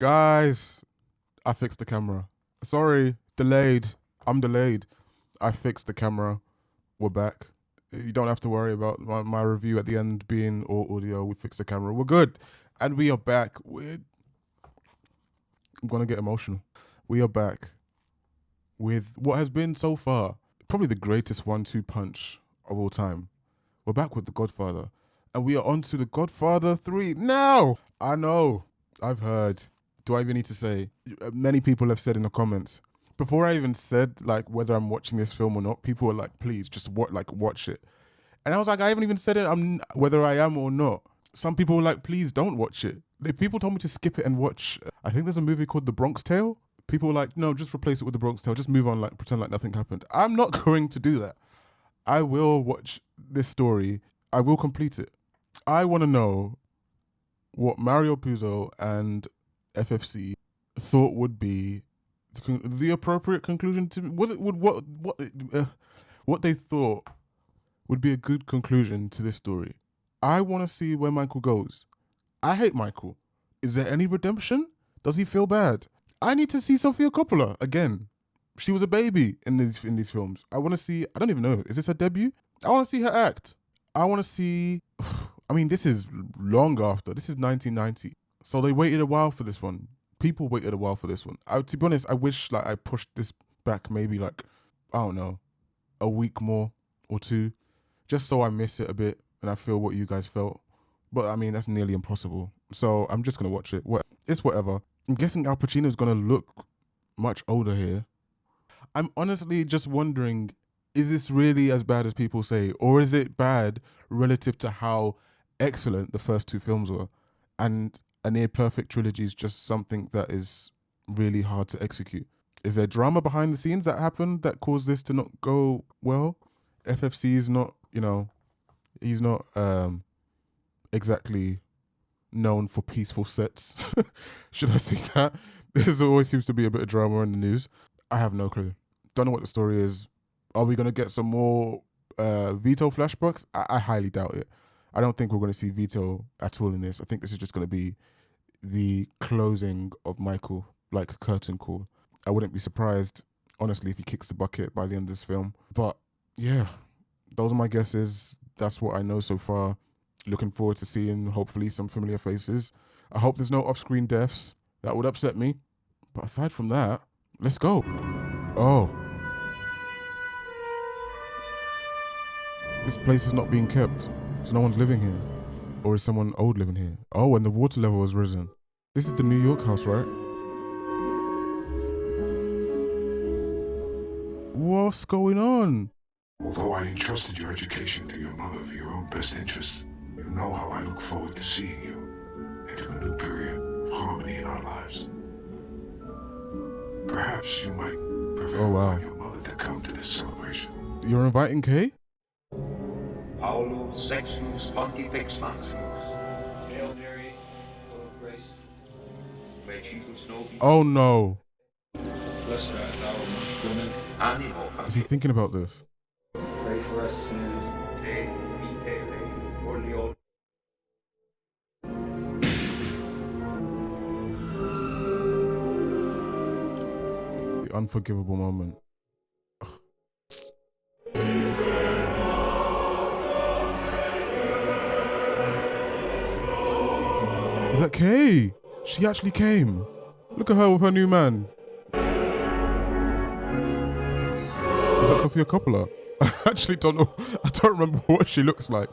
Guys, I fixed the camera. Sorry, delayed. I'm delayed. I fixed the camera. We're back. You don't have to worry about my review at the end being all audio. We fixed the camera. We're good. And we are back with... I'm going to get emotional. We are back with what has been so far probably the greatest 1-2 punch of all time. We're back with The Godfather. And we are on to The Godfather 3 now. I know. I've heard. Do I even need to say? Many people have said in the comments, before I even said like whether I'm watching this film or not, people were like, please just watch it. And I was like, I haven't even said it whether I am or not. Some people were like, please don't watch it. People told me to skip it and watch, I think there's a movie called The Bronx Tale. People were like, no, just replace it with The Bronx Tale. Just move on, like pretend like nothing happened. I'm not going to do that. I will watch this story. I will complete it. I want to know what Mario Puzo and FFC thought would be the appropriate conclusion to what they thought would be a good conclusion to this story. I want to see where Michael goes. I hate Michael. Is there any redemption? Does he feel bad? I need to see Sofia Coppola again. She was a baby in these films. I want to see, I don't even know, is this her debut? I want to see her act. I want to see, I mean, this is long after. This is 1990. So they waited a while for this one. People waited a while for this one. To be honest, I wish like I pushed this back maybe like, I don't know, a week more or two, just so I miss it a bit and I feel what you guys felt. But I mean, that's nearly impossible. So I'm just going to watch it. It's whatever. I'm guessing Al Pacino's going to look much older here. I'm honestly just wondering, is this really as bad as people say? Or is it bad relative to how excellent the first two films were? And a near perfect trilogy is just something that is really hard to execute. Is there drama behind the scenes that happened that caused this to not go well? FFC is not, he's not exactly known for peaceful sets. Should I say that? There always seems to be a bit of drama in the news. I have no clue. Don't know what the story is. Are we going to get some more Vito flashbacks? I highly doubt it. I don't think we're going to see Vito at all in this. I think this is just going to be the closing of Michael, like a curtain call. I wouldn't be surprised, honestly, if he kicks the bucket by the end of this film. But yeah, those are my guesses. That's what I know so far. Looking forward to seeing, hopefully, some familiar faces. I hope there's no off-screen deaths. That would upset me. But aside from that, let's go. Oh. This place is not being kept, so no one's living here. Or is someone old living here? Oh, and the water level has risen. This is the New York house, right? What's going on? Although I entrusted your education to your mother for your own best interests, you know how I look forward to seeing you into a new period of harmony in our lives. Perhaps you might prefer your mother to come to this celebration. You're inviting Kay? Paulus Sextus Pontifex Maximus. Hail Mary, full of grace. May Jesus know thee. Oh no. Blessed art thou amongst women. Animo. Is he thinking about this? Pray for us sinners. Te mitere orleo. The unforgivable moment. Is that Kay? She actually came. Look at her with her new man. Is that Sofia Coppola? I actually don't know. I don't remember what she looks like.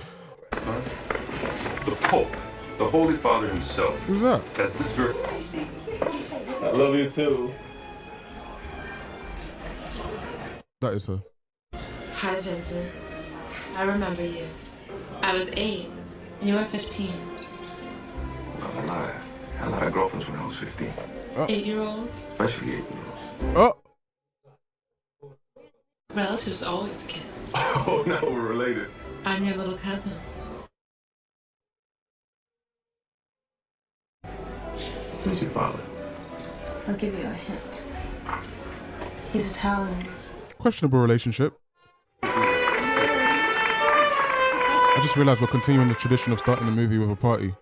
The Pope, the Holy Father himself. Who's that? Has this very... I love you too. That is her. Hi, Vincent. I remember you. I was 8, and you were 15. I lied. I had a lot of girlfriends when I was 15. 8-year-olds? Especially 8-year-olds. Oh! Relatives always kiss. Oh, now we're related. I'm your little cousin. Who's your father? I'll give you a hint. He's Italian. Questionable relationship. I just realized we're continuing the tradition of starting the movie with a party.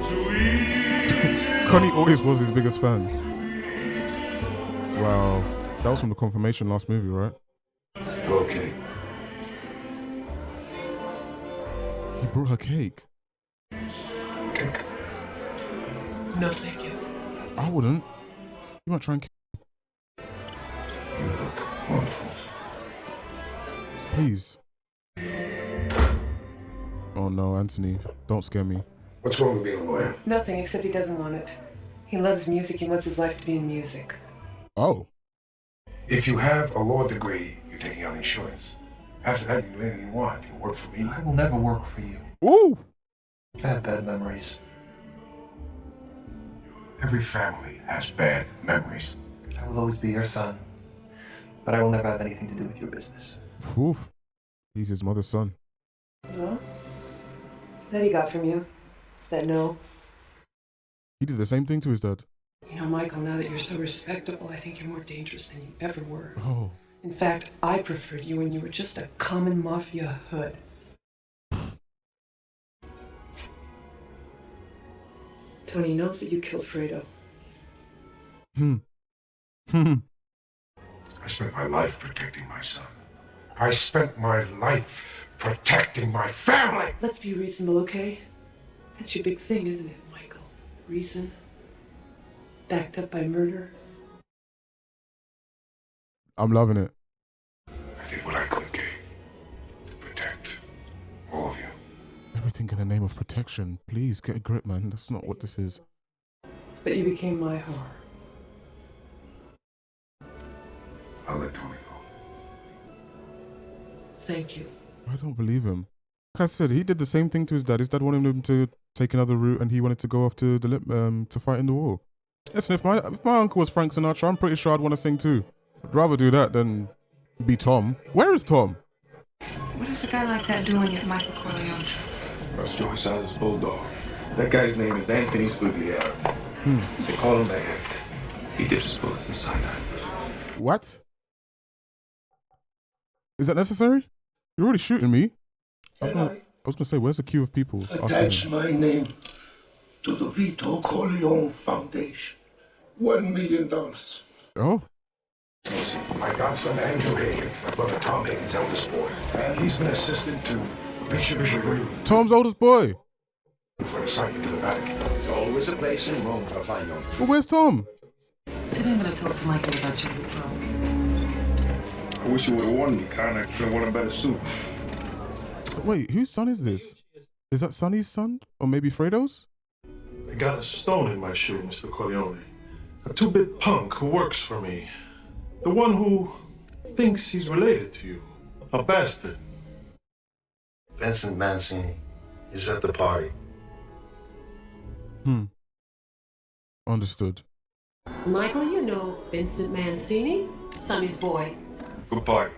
To eat. Connie always was his biggest fan. Wow. That was from the Confirmation last movie, right? Okay. He brought her cake. Cake. No, thank you. I wouldn't. You might try and You look wonderful. please. Oh no, Anthony. Don't scare me. What's wrong with being a lawyer? Nothing, except he doesn't want it. He loves music. He wants his life to be in music. Oh. If you have a law degree, you're taking out insurance. After that, you can do anything you want. You work for me. I will never work for you. Ooh. I have bad memories. Every family has bad memories. I will always be your son. But I will never have anything to do with your business. Oof. He's his mother's son. Well, that he got from you. That no. He did the same thing to his dad. You know, Michael, now that you're so respectable, I think you're more dangerous than you ever were. Oh. In fact, I preferred you when you were just a common mafia hood. Tony knows that you killed Fredo. I spent my life protecting my son. I spent my life protecting my family. Let's be reasonable, okay? That's your big thing, isn't it, Michael? Reason? Backed up by murder? I'm loving it. I did what I could, Kay, to protect all of you. Everything in the name of protection. Please get a grip, man. That's not what this is. But you became my whore. I'll let Tony go. Thank you. I don't believe him. Like I said, he did the same thing to his dad. His dad wanted him to take another route, and he wanted to go off to to fight in the war. Listen, if my uncle was Frank Sinatra, I'm pretty sure I'd want to sing too. I'd rather do that than be Tom. Where is Tom? What is a guy like that doing at Michael Corleone's house? That's Joey Sal's bulldog. That guy's name is Anthony Squigliera. They call him the Ant. He dips his bullets in cyanide. What? Is that necessary? You're already shooting me. I was gonna say, where's the queue of people? Attach my name to the Vito Corleone Foundation. $1 million. Oh. My godson Andrew Hagen, my brother Tom Hagen's eldest boy. And he's been assistant to Bishop Green Tom's oldest boy. for assignment to the Vatican. There's always a place in Rome to find them. Well, where's Tom? Today I'm going to talk to Michael about your little problem. I wish you would have warned me, Con. I could have worn a better suit. So, wait, whose son is this? Is that Sonny's son? Or maybe Fredo's? I got a stone in my shoe, Mr. Corleone. A two-bit punk who works for me. The one who thinks he's related to you. A bastard. Vincent Mancini is at the party. Understood. Michael, you know Vincent Mancini, Sonny's boy. Good party.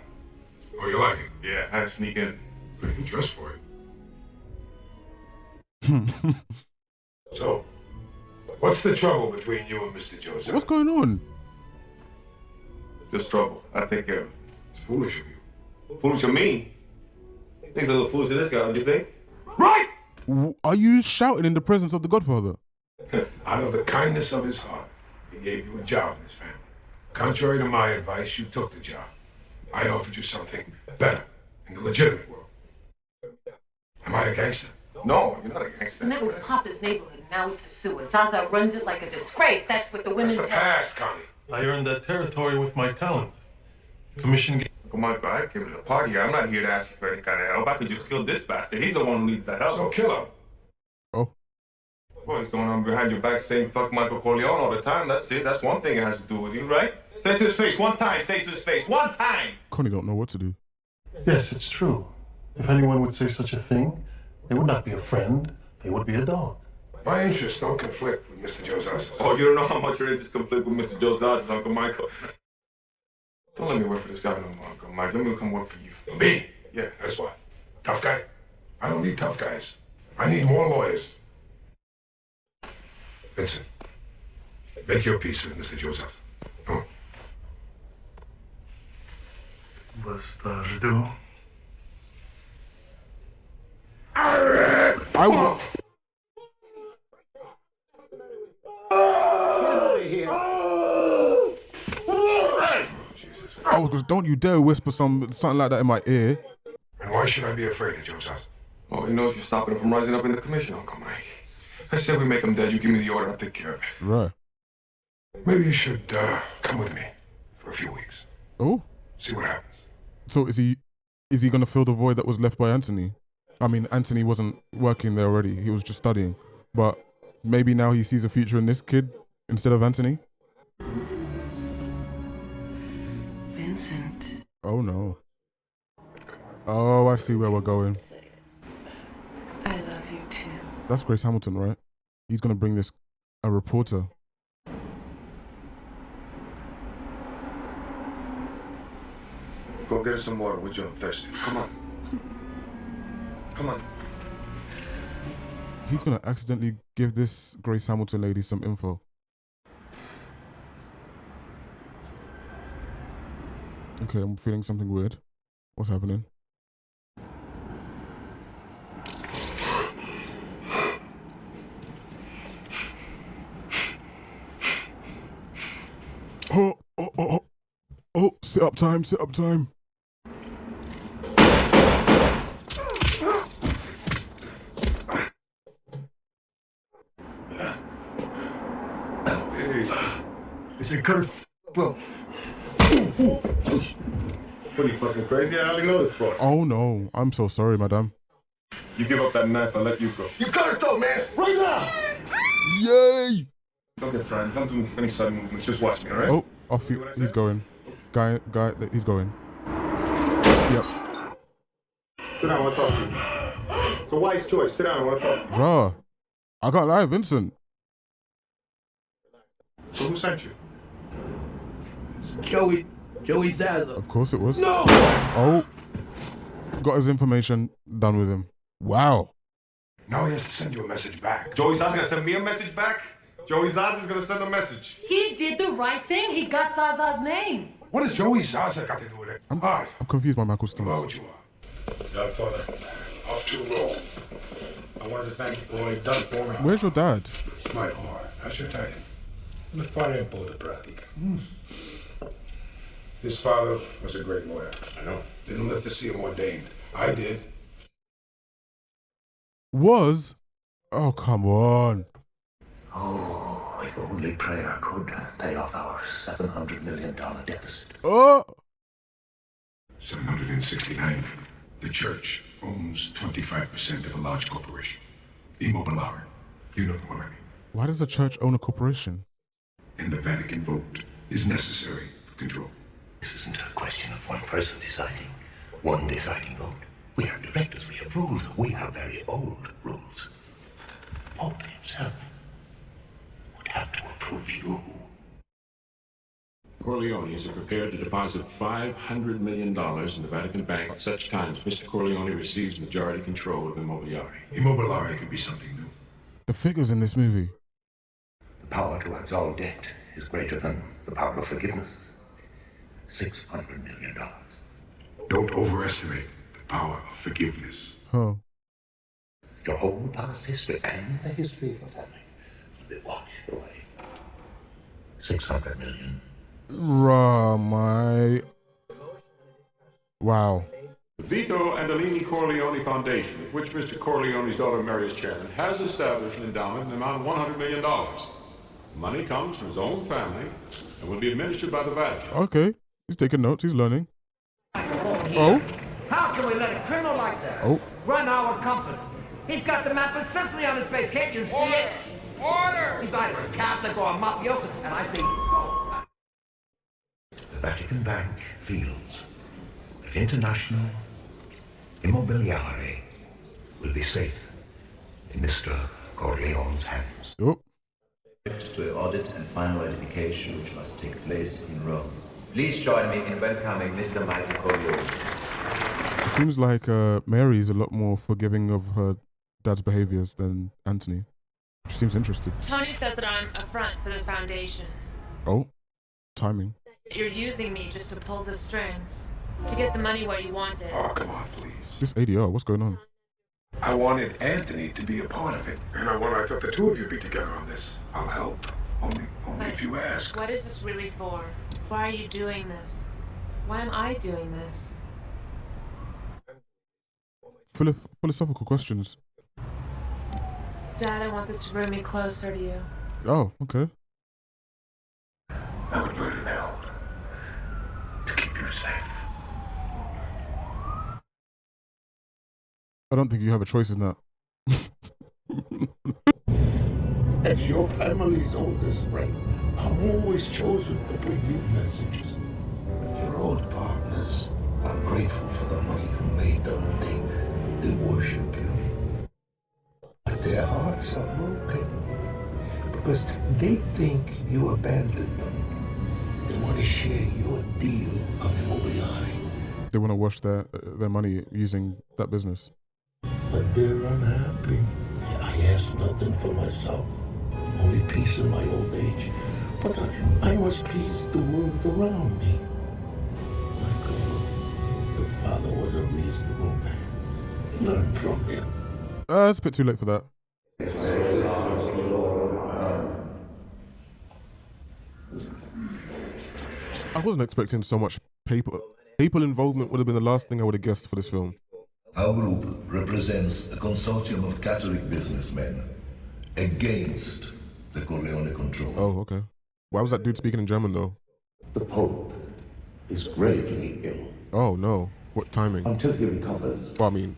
Oh, you like it? Yeah, I had to sneak in. Pretty good dress for it. So, what's the trouble between you and Mr. Joseph? What's going on? Just trouble. I take care of it. It's foolish of you. Foolish of me? Things a little foolish to this guy, don't you think? Right! Are you shouting in the presence of the Godfather? Out of the kindness of his heart, he gave you a job in his family. Contrary to my advice, you took the job. I offered you something better in the legitimate world. Am I a gangster? No, you're not a gangster. And that was Papa's neighborhood, and now it's a sewer. Zaza runs it like a disgrace. That's what the women That's the tell me. past, Connie. I earned that territory with my talent. Commission. Come on, I came to the party. I'm not here to ask you for any kind of help. I could just kill this bastard. He's the one who needs the help. So kill him. Oh. Boy, he's going on behind your back saying fuck Michael Corleone all the time. That's it. That's one thing it has to do with you, right? Say it to his face one time. Say it to his face one time. Connie don't know what to do. Yes, it's true. If anyone would say such a thing, they would not be a friend. They would be a dog. My interests don't conflict with Mr. Joseph. Oh, you don't know how much your interests conflict with Mr. Josiah's Uncle Michael. Don't let me work for this guy no more, Uncle Mike. Let me come work for you. Me? Yeah. That's what? Tough guy? I don't need tough guys. I need more lawyers. Vincent, make your peace with Mr. Joseph. Come on. Bastardo. I was... Oh, don't you dare whisper something like that in my ear. And why should I be afraid of Joe Zaza? Oh, he knows you're stopping him from rising up in the commission, Uncle Mike. I said we make him dead. You give me the order, I'll take care of it. Right. Maybe you should come with me for a few weeks. Oh. See what happens. So is he gonna fill the void that was left by Anthony? I mean, Anthony wasn't working there already. He was just studying. But maybe now he sees a future in this kid instead of Anthony? Vincent. Oh no. Oh, I see where we're going. I love you too. That's Grace Hamilton, right? He's gonna bring this a reporter. Go get us some water. We're thirsty. Come on. Come on. He's gonna accidentally give this Grace Hamilton lady some info. Okay, I'm feeling something weird. What's happening? Oh, sit up time. Is it good, bro? What are you fucking crazy? I hardly know this boy. Oh no, I'm so sorry, madam. You give up that knife, I'll let you go. You got it though, man! Right now! Yay! Don't get frightened. Don't do any sudden movements. Just watch me, alright? Oh, off you. He's going. Guy, he's going. Yep. Sit down, I want to talk to you. It's a wise choice. Sit down, I want to talk to you. Bruh, I can't lie, Vincent. So who sent you? It's Joey Zaza. Of course it was. No! Oh. Got his information, done with him. Wow. Now he has to send you a message back. Joey Zaza's gonna send me a message back? Joey Zaza's gonna send a message. He did the right thing. He got Zaza's name. What has Joey Zaza got to do with it? I'm confused by Michael's Why stance. would you are? Godfather, Off to a roll. I wanted to thank you for all you've done for me. Where's your dad? My boy, how's your title? Mi fare un po' di pratica. His father was a great lawyer. I know. Didn't live to see him ordained. I did. Was? Oh, come on. Oh, if only prayer could pay off our $700 million deficit. Oh! 769. The church owns 25% of a large corporation. Immobiliare. You know what I mean. Why does the church own a corporation? And the Vatican vote is necessary for control. This isn't a question of one person deciding, one deciding vote. We have directors, we have rules, we have very old rules. Pope himself would have to approve you. Corleones are prepared to deposit $500 million in the Vatican Bank at such time as Mr. Corleone receives majority control of Immobiliare. Immobiliare could be something new. The figures in this movie. The power to absolve debt is greater than the power of forgiveness. $600 million. Don't overestimate the power of forgiveness. Huh. Your whole past history and the history of your family will be washed away. 600 million. Wow. The Vito Andolini Corleone Foundation, of which Mr. Corleone's daughter Mary is chairman, has established an endowment in the amount of $100 million. The money comes from his own family and will be administered by the Vatican. Okay. He's taking notes. He's learning. Oh? How can we let a criminal like that run our company? He's got the map of Sicily on his face. Can't you see it? Order! He's either a Catholic or a mafioso, and I say both. The Vatican Bank feels that international Immobiliare will be safe in Mr. Corleone's hands. Oh. To an audit and final ratification which must take place in Rome. Please join me in welcoming Mr. Michael Corleone. It seems like Mary is a lot more forgiving of her dad's behaviors than Anthony. She seems interested. Tony says that I'm a front for the foundation. Oh, timing. You're using me just to pull the strings. To get the money where you want it. Oh, come on, please. This ADR, what's going on? I wanted Anthony to be a part of it. And I thought the two of you be together on this. I'll help. Only if you ask. What is this really for? Why are you doing this? Why am I doing this? Philosophical questions. Dad, I want this to bring me closer to you. Oh, okay. I would burn in hell to keep you safe. I don't think you have a choice in that. As your family's oldest friend, I'm always chosen to bring you messages. Your old partners are grateful for the money you made them. They worship you. But their hearts are broken because they think you abandoned them. They want to share your deal on Immobiliare. They want to wash their money using that business. But they're unhappy. I ask nothing for myself, only peace in my old age. But I must please the world around me. Michael, your father was a reasonable man. Learn from him. It's a bit too late for that. I wasn't expecting so much people involvement. Would have been the last thing I would have guessed for this film. Our group represents a consortium of Catholic businessmen against the Corleone control. Oh, okay. Why was that dude speaking in German though? The Pope is gravely ill. Oh no. What timing? Until he recovers. Well, I mean,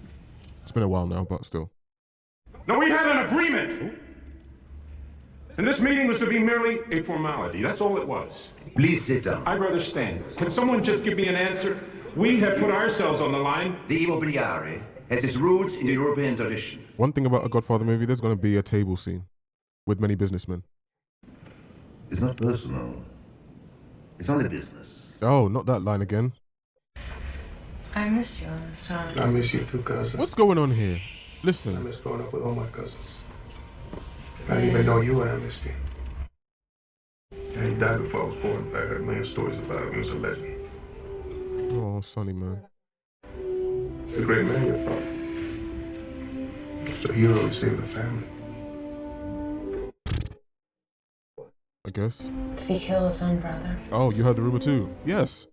it's been a while now, but still. No, we had an agreement. And this meeting was to be merely a formality. That's all it was. Please sit down. I'd rather stand. Can someone just give me an answer? We have put ourselves on the line. The Immobiliare has its roots in the European tradition. One thing about a Godfather movie, there's going to be a table scene with many businessmen. It's not personal. It's only business. Oh, not that line again. I missed you all this time. I miss you too, cousin. What's going on here? I Listen. miss growing up with all my cousins. I didn't even know you when I missed him. Yeah, he died before I was born, but I heard a million stories about him. He was a legend. Oh, Sonny, man. He's a great man, your father. He's a hero who saved the family. I guess. Did he kill his own brother? Oh, you heard the rumor too? Yes.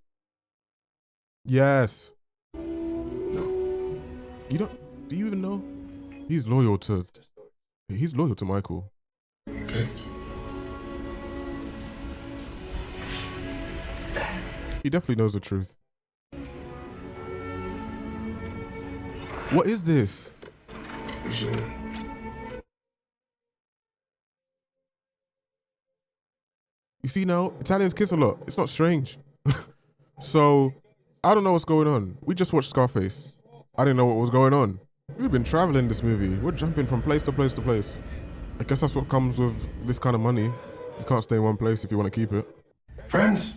Yes. No. You don't? Do you even know? He's loyal to Michael. Okay. He definitely knows the truth. What is this? You see now, Italians kiss a lot. It's not strange. So, I don't know what's going on. We just watched Scarface. I didn't know what was going on. We've been traveling this movie. We're jumping from place to place to place. I guess that's what comes with this kind of money. You can't stay in one place if you want to keep it. Friends,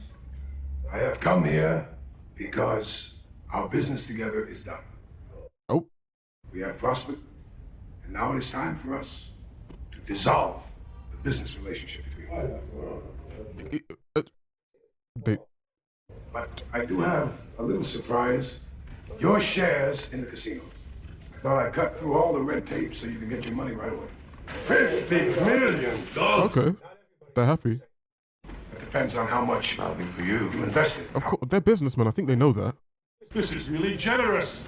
I have come here because our business together is done. Oh. We have prospered, and now it is time for us to dissolve the business relationship between us. But I do have a little surprise. Your shares in the casino. I thought I'd cut through all the red tape so you can get your money right away. $50 million! Okay. They're happy. It depends on how much Nothing for you. you invested. Of course, they're businessmen. I think they know that. This is really generous.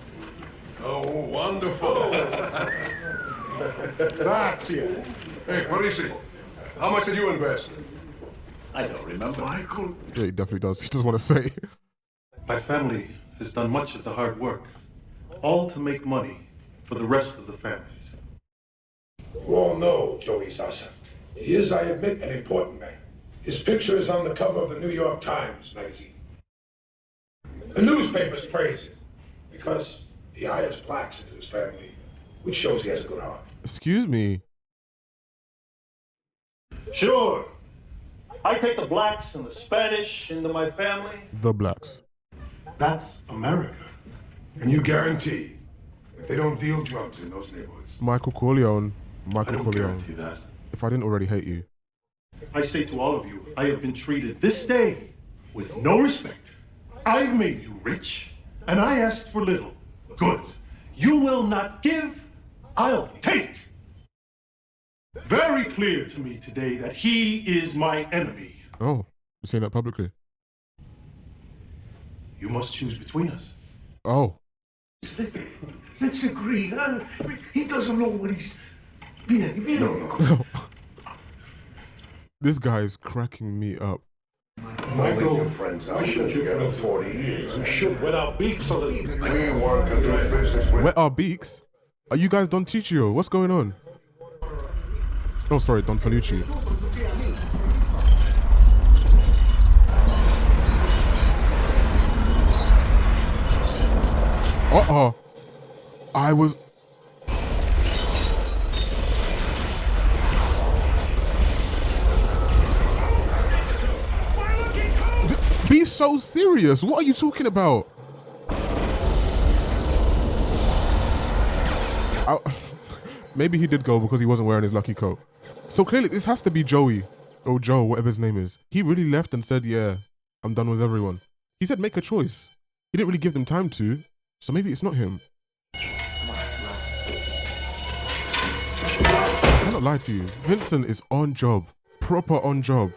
Oh, wonderful. That's it. Hey, Kwesi, how much did you invest? I don't remember. Michael. Yeah, he definitely does. He doesn't want to say. My family has done much of the hard work, all to make money for the rest of the families. You all know Joey Sasa. He is, I admit, an important man. His picture is on the cover of the New York Times magazine. The newspapers praise him because he hires blacks into his family, which shows he has a good heart. Excuse me. Sure. I take the blacks and the Spanish into my family. The blacks. That's America. And you guarantee that they don't deal drugs in those neighborhoods. Michael Corleone. I don't guarantee that. If I didn't already hate you. I say to all of you, I have been treated this day with no respect. I've made you rich, and I asked for little. Good. You will not give, I'll take. Very clear to me today that he is my enemy. Oh, you're saying that publicly? You must choose between us. Oh. Let's agree. He doesn't know what he's... No. This guy is cracking me up. Michael, your friends out together 40 years. We should wet our beaks a little. We want to do business with... Wet our beaks? Are you guys Don Ticcio? What's going on? Oh, sorry, Don Fanucci. I was... Be so serious. What are you talking about? Maybe he did go because he wasn't wearing his lucky coat. So clearly this has to be Joey. Or Joe, whatever his name is. He really left and said, yeah, I'm done with everyone. He said make a choice. He didn't really give them time to. So maybe it's not him. I cannot lie to you. Vincent is on job. Proper on job.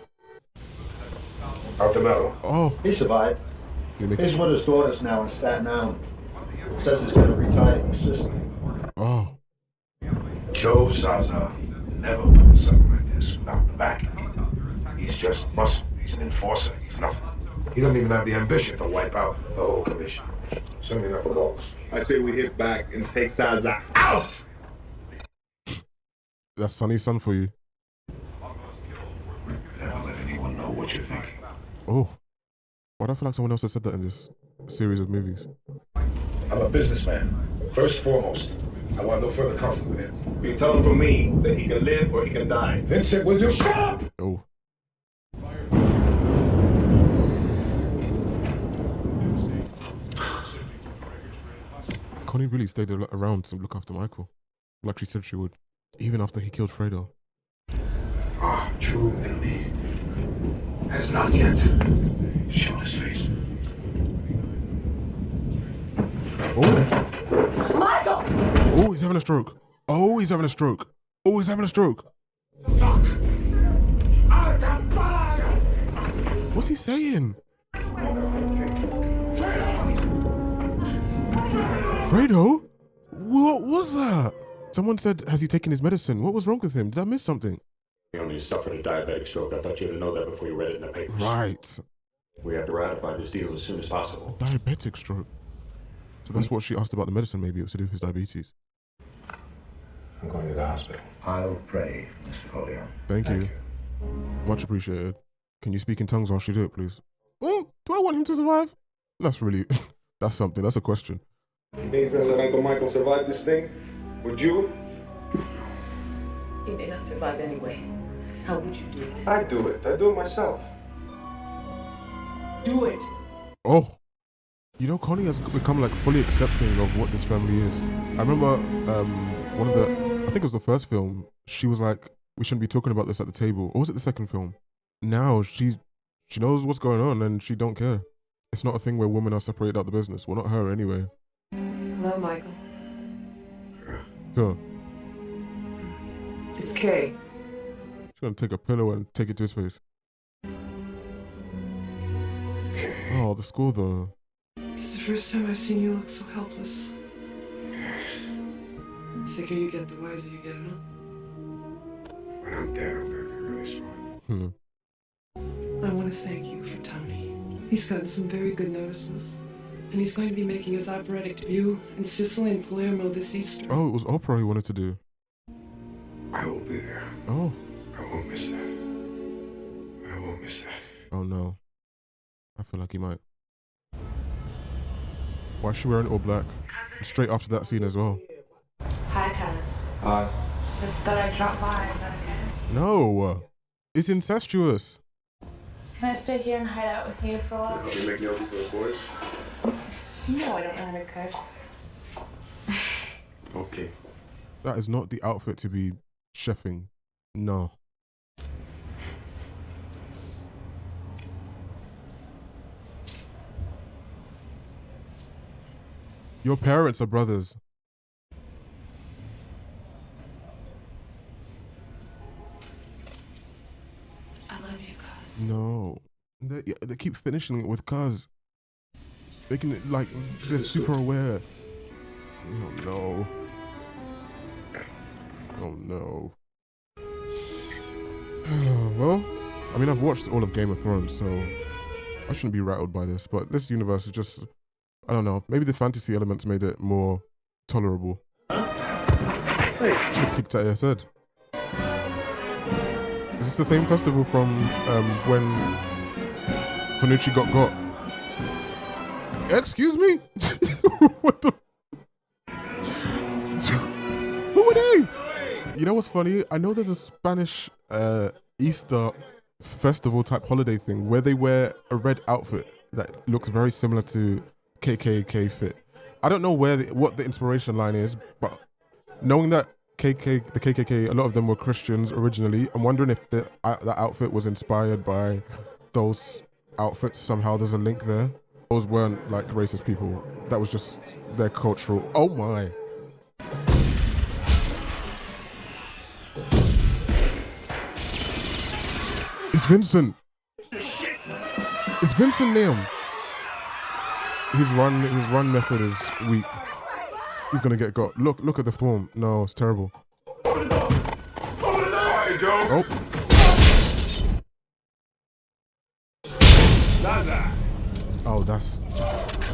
Out the metal. Oh. He survived. He's with his daughters now in Staten Island. Says he's going to retire in Sicily. Oh. Joe Zaza never pulled something like this without the backing. He's just muscle. He's an enforcer. He's nothing. He doesn't even have the ambition to wipe out the whole commission. Certainly not the balls. I say we hit back and take Zaza out! That's Sonny's son for you. Never let anyone know what you're thinking. Oh. Why do I feel like someone else has said that in this series of movies? I'm a businessman. First and foremost. I want no further conflict with him. You tell him from me that he can live or he can die. Vincent, will you shut up? Oh. Connie really stayed around to look after Michael. Like she said she would. Even after he killed Fredo. Our true enemy has not yet shown his face. Oh. Michael! Oh, he's having a stroke. Oh, he's having a stroke. Oh, he's having a stroke. Fuck! What's he saying? Fredo? What was that? Someone said, has he taken his medicine? What was wrong with him? Did I miss something? He only suffered a diabetic stroke. I thought you would know that before you read it in the papers. Right. We have to ratify this deal as soon as possible. Diabetic stroke. So that's what she asked about the medicine. Maybe it was to do with his diabetes. I'm going to the hospital. I'll pray for Mr. Corleone. Thank you. Much appreciated. Can you speak in tongues while she do it, please? Well, do I want him to survive? That's really, that's something. That's a question. You think you're gonna let Uncle Michael survive this thing? Would you? He may not survive anyway. How would you do it? I'd do it. I'd do it myself. Do it! Oh. You know, Connie has become like fully accepting of what this family is. I remember one of the, I think it was the first film, she was like, we shouldn't be talking about this at the table. Or was it the second film? Now she knows what's going on and she don't care. It's not a thing where women are separated out the business. Well, not her anyway. Hello, Michael. Huh. It's Kay. She's gonna take a pillow and take it to his face. Oh, the school though. It's the first time I've seen you look so helpless. The sicker you get, the wiser you get, huh? When I'm dead, I'm going to be really smart. I want to thank you for Tony. He's gotten some very good notices. And he's going to be making his operatic debut in Sicily and Palermo this Easter. Oh, it was opera he wanted to do. I will be there. Oh. I won't miss that. I won't miss that. Oh no. I feel like he might. Why is she wearing all black? Straight after that scene as well. Hi, Cuz. Hi. Just thought I'd drop by. Is that okay? No. It's incestuous. Can I stay here and hide out with you for a while? You make notes for the boys? No, I don't know how to cook. Okay. That is not the outfit to be chefing. No. Your parents are brothers. I love you, Cuz. No. They keep finishing it with cuz. Making it like they're super aware. Oh no. Oh no. Well, I mean, I've watched all of Game of Thrones, so I shouldn't be rattled by this, but this universe is just, I don't know, maybe the fantasy elements made it more tolerable. She kicked at his head. Is this the same festival from when Fanucci got? Excuse me? What the? Who are they? You know what's funny? I know there's a Spanish Easter festival type holiday thing where they wear a red outfit that looks very similar to KKK fit. I don't know what the inspiration line is, but knowing that the KKK, a lot of them were Christians originally, I'm wondering if that outfit was inspired by those outfits. Somehow there's a link there. Those weren't like racist people. That was just their cultural. Oh my. It's Vincent. It's Vincent Liam. His run method is weak. He's gonna get got. Look at the form. No, it's terrible. Oh. Zaza. Oh, that's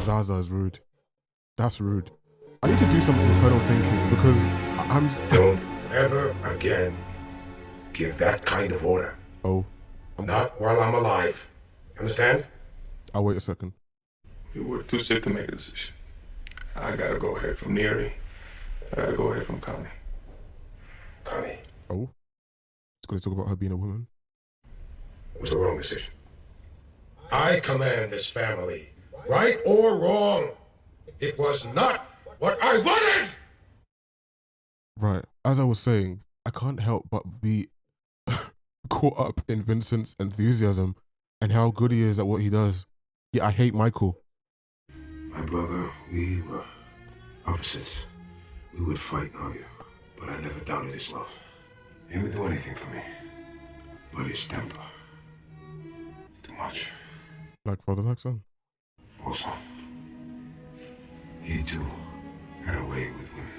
Zaza is rude. That's rude. I need to do some internal thinking because I'm. Don't ever again give that kind of order. Oh. Not while I'm alive. Understand? I'll wait a second. You were too sick to make a decision. I gotta go ahead from Neri. I gotta go ahead from Connie. Connie. Oh. It's gonna talk about her being a woman. It was the wrong decision. I command this family. Right or wrong, it was not what I wanted! Right. As I was saying, I can't help but be caught up in Vincent's enthusiasm and how good he is at what he does. Yeah, I hate Michael. My brother, we were opposites. We would fight and argue, but I never doubted his love. He would do anything for me. But his temper, too much. Like father, like son. Also, he too had a way with women.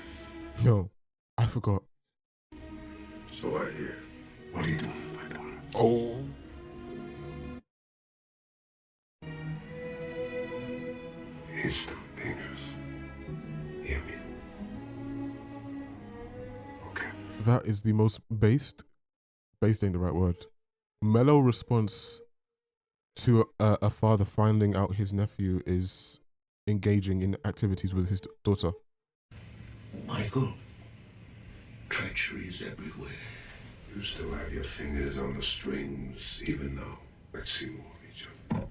No, I forgot. So I hear. What are you doing with my daughter? Oh. It's too dangerous. Hear me. Okay. That is the most based ain't the right word, mellow response to a father finding out his nephew is engaging in activities with his daughter. Michael, treachery is everywhere. You still have your fingers on the strings, even now. Let's see more of each other.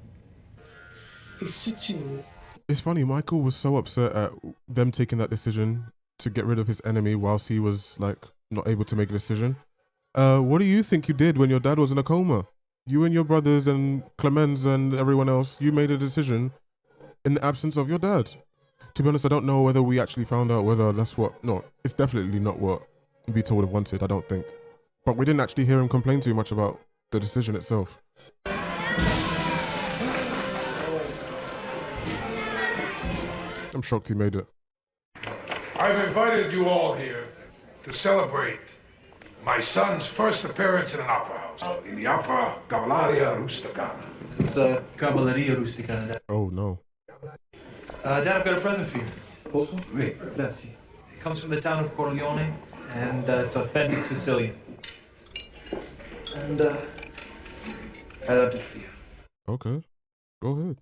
It's funny, Michael was so upset at them taking that decision to get rid of his enemy whilst he was like not able to make a decision. What do you think you did when your dad was in a coma? You and your brothers and Clemens and everyone else, you made a decision in the absence of your dad. To be honest, I don't know whether we actually found out whether that's what, no, it's definitely not what Vito would have wanted, I don't think. But we didn't actually hear him complain too much about the decision itself. I'm shocked he made it. I've invited you all here to celebrate my son's first appearance in an opera house. In the opera Cavalleria Rusticana. It's Cavalleria Rusticana. Oh no. Dad, I've got a present for you. Posso? Wait. Grazie. It comes from the town of Corleone, and it's authentic Sicilian. And I left it for you. Okay, go ahead.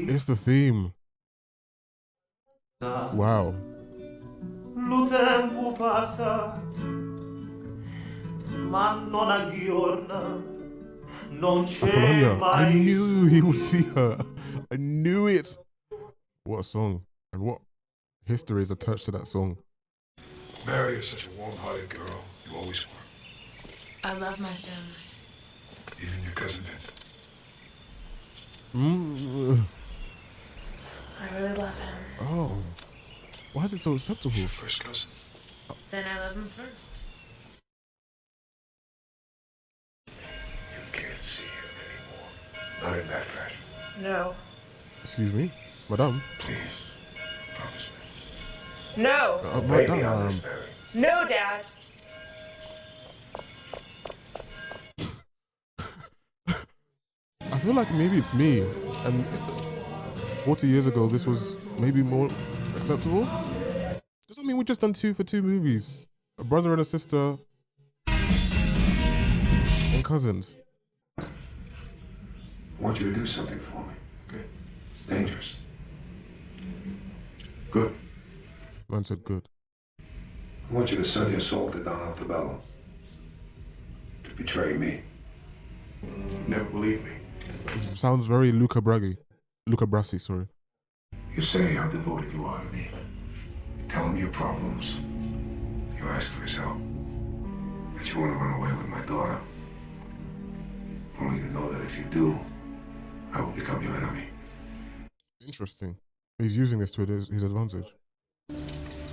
It's the theme. Wow. Apollonia. I knew he would see her. I knew it. What a song. And what history is attached to that song. Mary is such a warm-hearted girl. You always were. I love my family. Even your cousin Vincent. I really love him. Oh. Why is it so acceptable? Your first cousin. Then I love him first. You can't see him anymore. Not in that fashion. No. Excuse me, madame. Please, promise me. No. Baby on this, Madame. Mary. No, Dad. I feel like maybe it's me, and 40 years ago this was maybe more acceptable. Does that mean we just done 2 for 2 movies? A brother and a sister and cousins. I want you to do something for me, okay? It's dangerous. Good. Man said good. I want you to sell your soul to Don Altobello. To betray me. Never believe me. It sounds very Luca Brasi, sorry. You say how devoted you are to me. Tell him your problems. You ask for his help. That you want to run away with my daughter. Only to know that if you do, I will become your enemy. Interesting. He's using this to his advantage.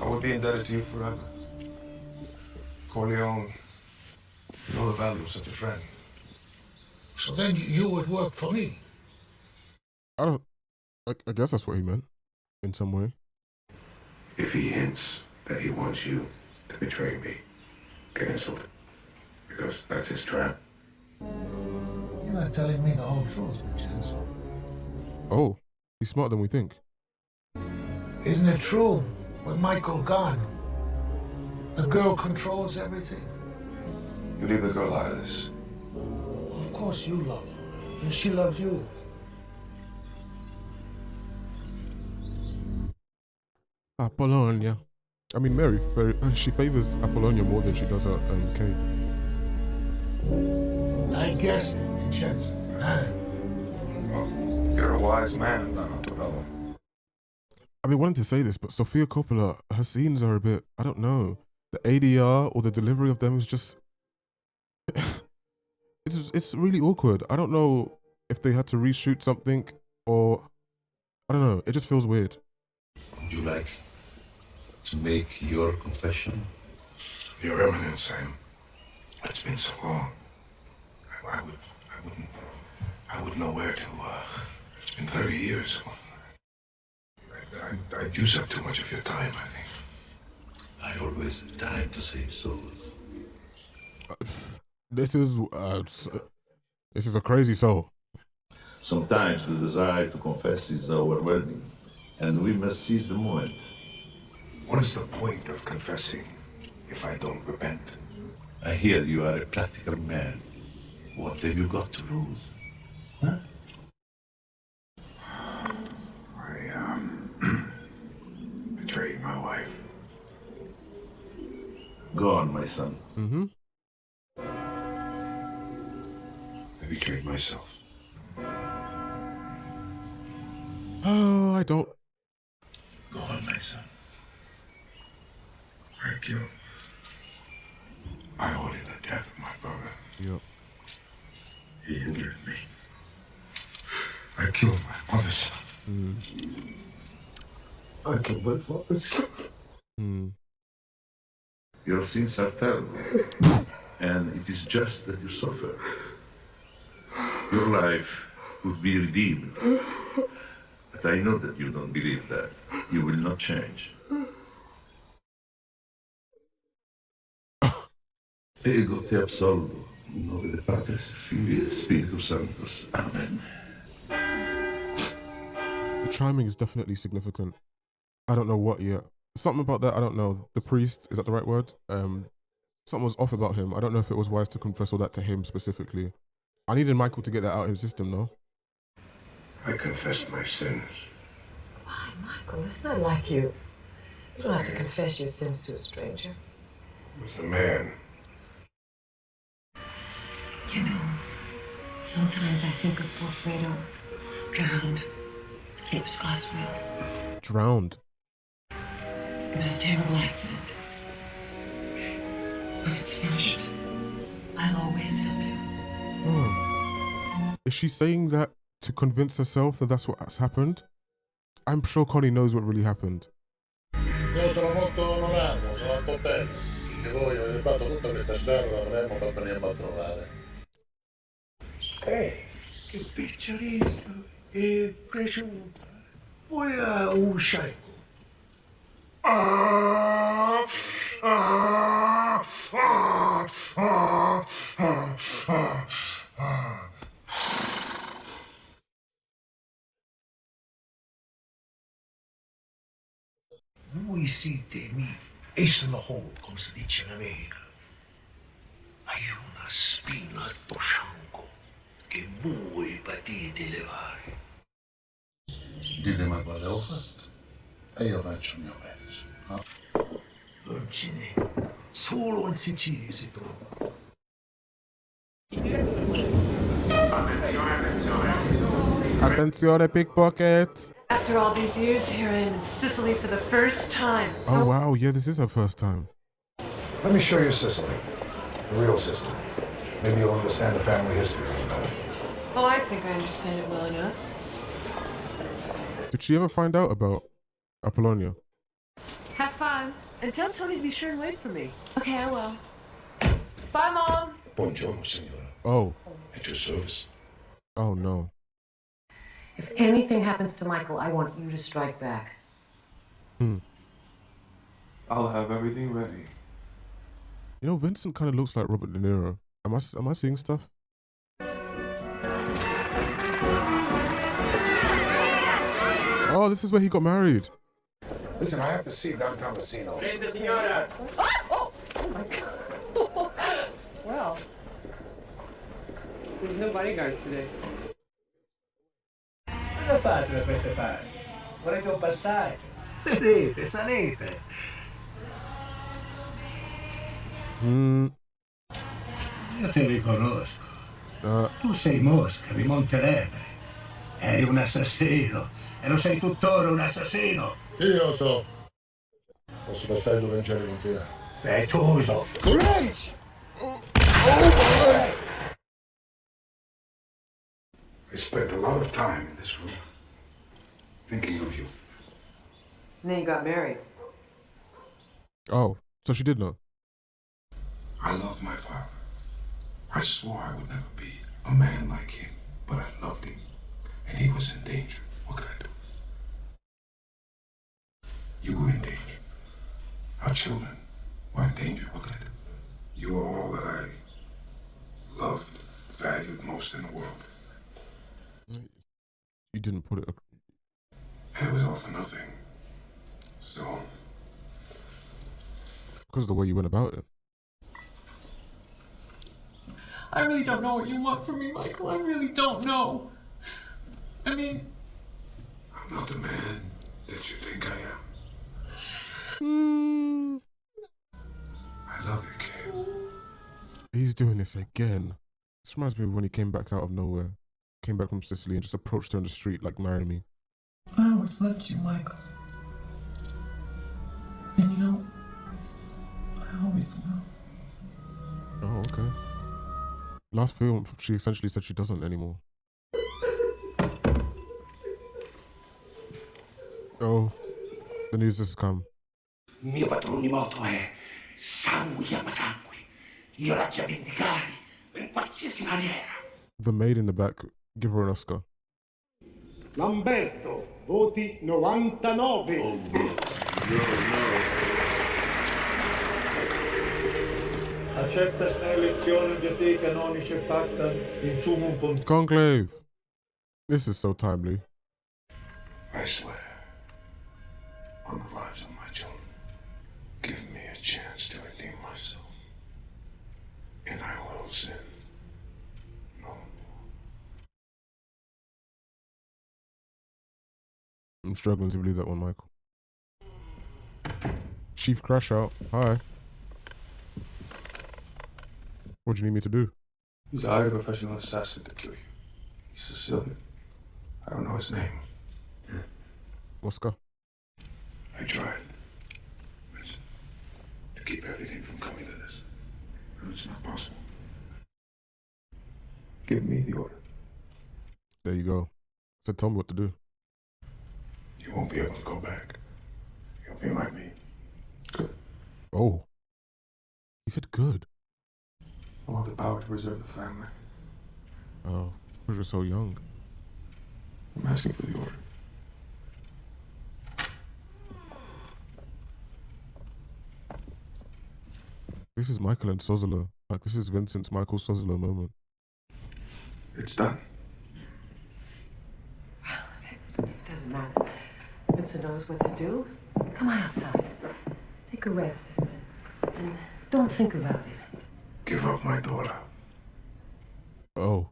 I would be indebted to you forever. Corleone, you know the value of such a friend. So then you would work for me? I guess that's what he meant, in some way. If he hints that he wants you to betray me, cancel it. Because that's his trap. You're not telling me the whole truth, Vincenzo. Oh, he's smarter than we think. Isn't it true? With Michael gone, the girl controls everything. You leave the girl out of this. Of course you love her, and she loves you. Apollonia. I mean, Mary, she favors Apollonia more than she does her Kate. I guessed it, Vincenzo. You're a wise man, Don Altobello. I've been wanting to say this, but Sofia Coppola, her scenes are a bit, I don't know. The ADR or the delivery of them is just... it's really awkward. I don't know if they had to reshoot something or... I don't know. It just feels weird. Would you like to make your confession? Your Eminence, Sam. It's been so long. I wouldn't know where to, it's been 30 years. I'd use up too much of your time, I think. I always have time to save souls. This is a crazy soul. Sometimes the desire to confess is overwhelming, and we must seize the moment. What is the point of confessing if I don't repent? I hear you are a practical man. What have you got to lose? Huh? Betrayed my wife. Go on, my son. Mm-hmm. I betrayed myself. Oh, I don't... Go on, my son. I killed. I ordered the death of my brother. Yep. He injured me. I killed my mother's son. Mm. I killed my father's son. Mm. Your sins are terrible, and it is just that you suffer. Your life would be redeemed, but I know that you don't believe that. You will not change. Ego te absolvo, in nome de Patris, Filii et Spiritus Sanctus. Amen. The chiming is definitely significant. I don't know what yet. Something about that, I don't know. The priest, is that the right word? Something was off about him. I don't know if it was wise to confess all that to him specifically. I needed Michael to get that out of his system, though. I confessed my sins. Why, Michael, it's not like you. You don't have to confess your sins to a stranger. It was the man. You know, sometimes I think of poor Fredo, drowned. It was God's will. Drowned. It was a terrible accident. But it's finished. I'll always help you. Oh. Is she saying that to convince herself that that's what's happened? I'm sure Connie knows what really happened. Io sono molto onorato, fatto bene. E voi avete fatto tutta questa strada da Palermo per venirmi a trovare. Che picciolista è cresciuta. Poi un sceicco. Voi siete mi esloho, come si dice in America. Hai una spina al tuo fianco che voi patite levare. Ditemi cosa ho fatto e io faccio il mio pezzo. Non ce n'è, solo in Sicilia si trova. Attenzione, attenzione. Attenzione, pickpocket. After all these years, here I am in Sicily for the first time. Oh wow, yeah, this is her first time. Let me show you Sicily. The real Sicily. Maybe you'll understand the family history a little better. Oh, I think I understand it well enough. Did she ever find out about Apollonia? Have fun. And tell Tony to be sure and wait for me. Okay, I will. Bye, Mom. Buongiorno, signora. Oh. At your service. Oh no. If anything happens to Michael, I want you to strike back. I'll have everything ready. You know, Vincent kind of looks like Robert De Niro. Am I seeing stuff? Oh, this is where he got married. Listen, I have to see downtown Casino. Oh my God. Well, there's no bodyguards today. Cosa fate da queste parti? Volete un passaggio? Venite, salite. Io ti riconosco. Tu sei Mosca di Montelepre. Eri un assassino. E lo sei tuttora un assassino. Io lo so. Posso passare dove non c'è l'identità. E tu so. Grace! Oh my! I spent a lot of time in this room thinking of you. And then you got married. Oh, so she did know. I loved my father. I swore I would never be a man like him, but I loved him, and he was in danger. What could I do? You were in danger. Our children were in danger. What could I do? You were all that I loved, valued most in the world. You didn't put it. And it was all for nothing. So. Because of the way you went about it. I really don't know what you want from me, Michael. I really don't know. I mean... I'm not the man that you think I am. I love you, Kate. He's doing this again. This reminds me of when he came back out of nowhere. Came back from Sicily and just approached her on the street like, marry me. I always loved you, Michael. And you know, I always will. Oh, okay. Last film, she essentially said she doesn't anymore. Oh, the news has come. Mio padrone motto è sangue chiama sangue. Io raggia vendicare in qualsiasi maniera. The maid in the back, give her an Oscar. Lamberto, voti 99. Accetta l'elezione di te canonice fatta in sumum pontificio. Conclave. This is so timely. I swear, on the lives of my children, give me a chance to redeem myself, and I will sin no more. I'm struggling to believe that one, Michael. Chief Crash Out. Hi. What do you need me to do? He's hired a professional assassin to kill you. He's Sicilian. I don't know his name. Oscar. I tried. It's to keep everything from coming to this. No, it's not possible. Give me the order. There you go. So tell me what to do. You won't be able to go back. You'll be like me. Good. Oh. He said good. I want the power to preserve the family. Oh, because you're so young. I'm asking for the order. This is Michael and Sozolo. Like, this is Vincent's Michael Sozolo moment. It's done. It doesn't matter. Vincent knows what to do. Come on outside. Take a rest. And don't think about it. Give up my daughter. Oh.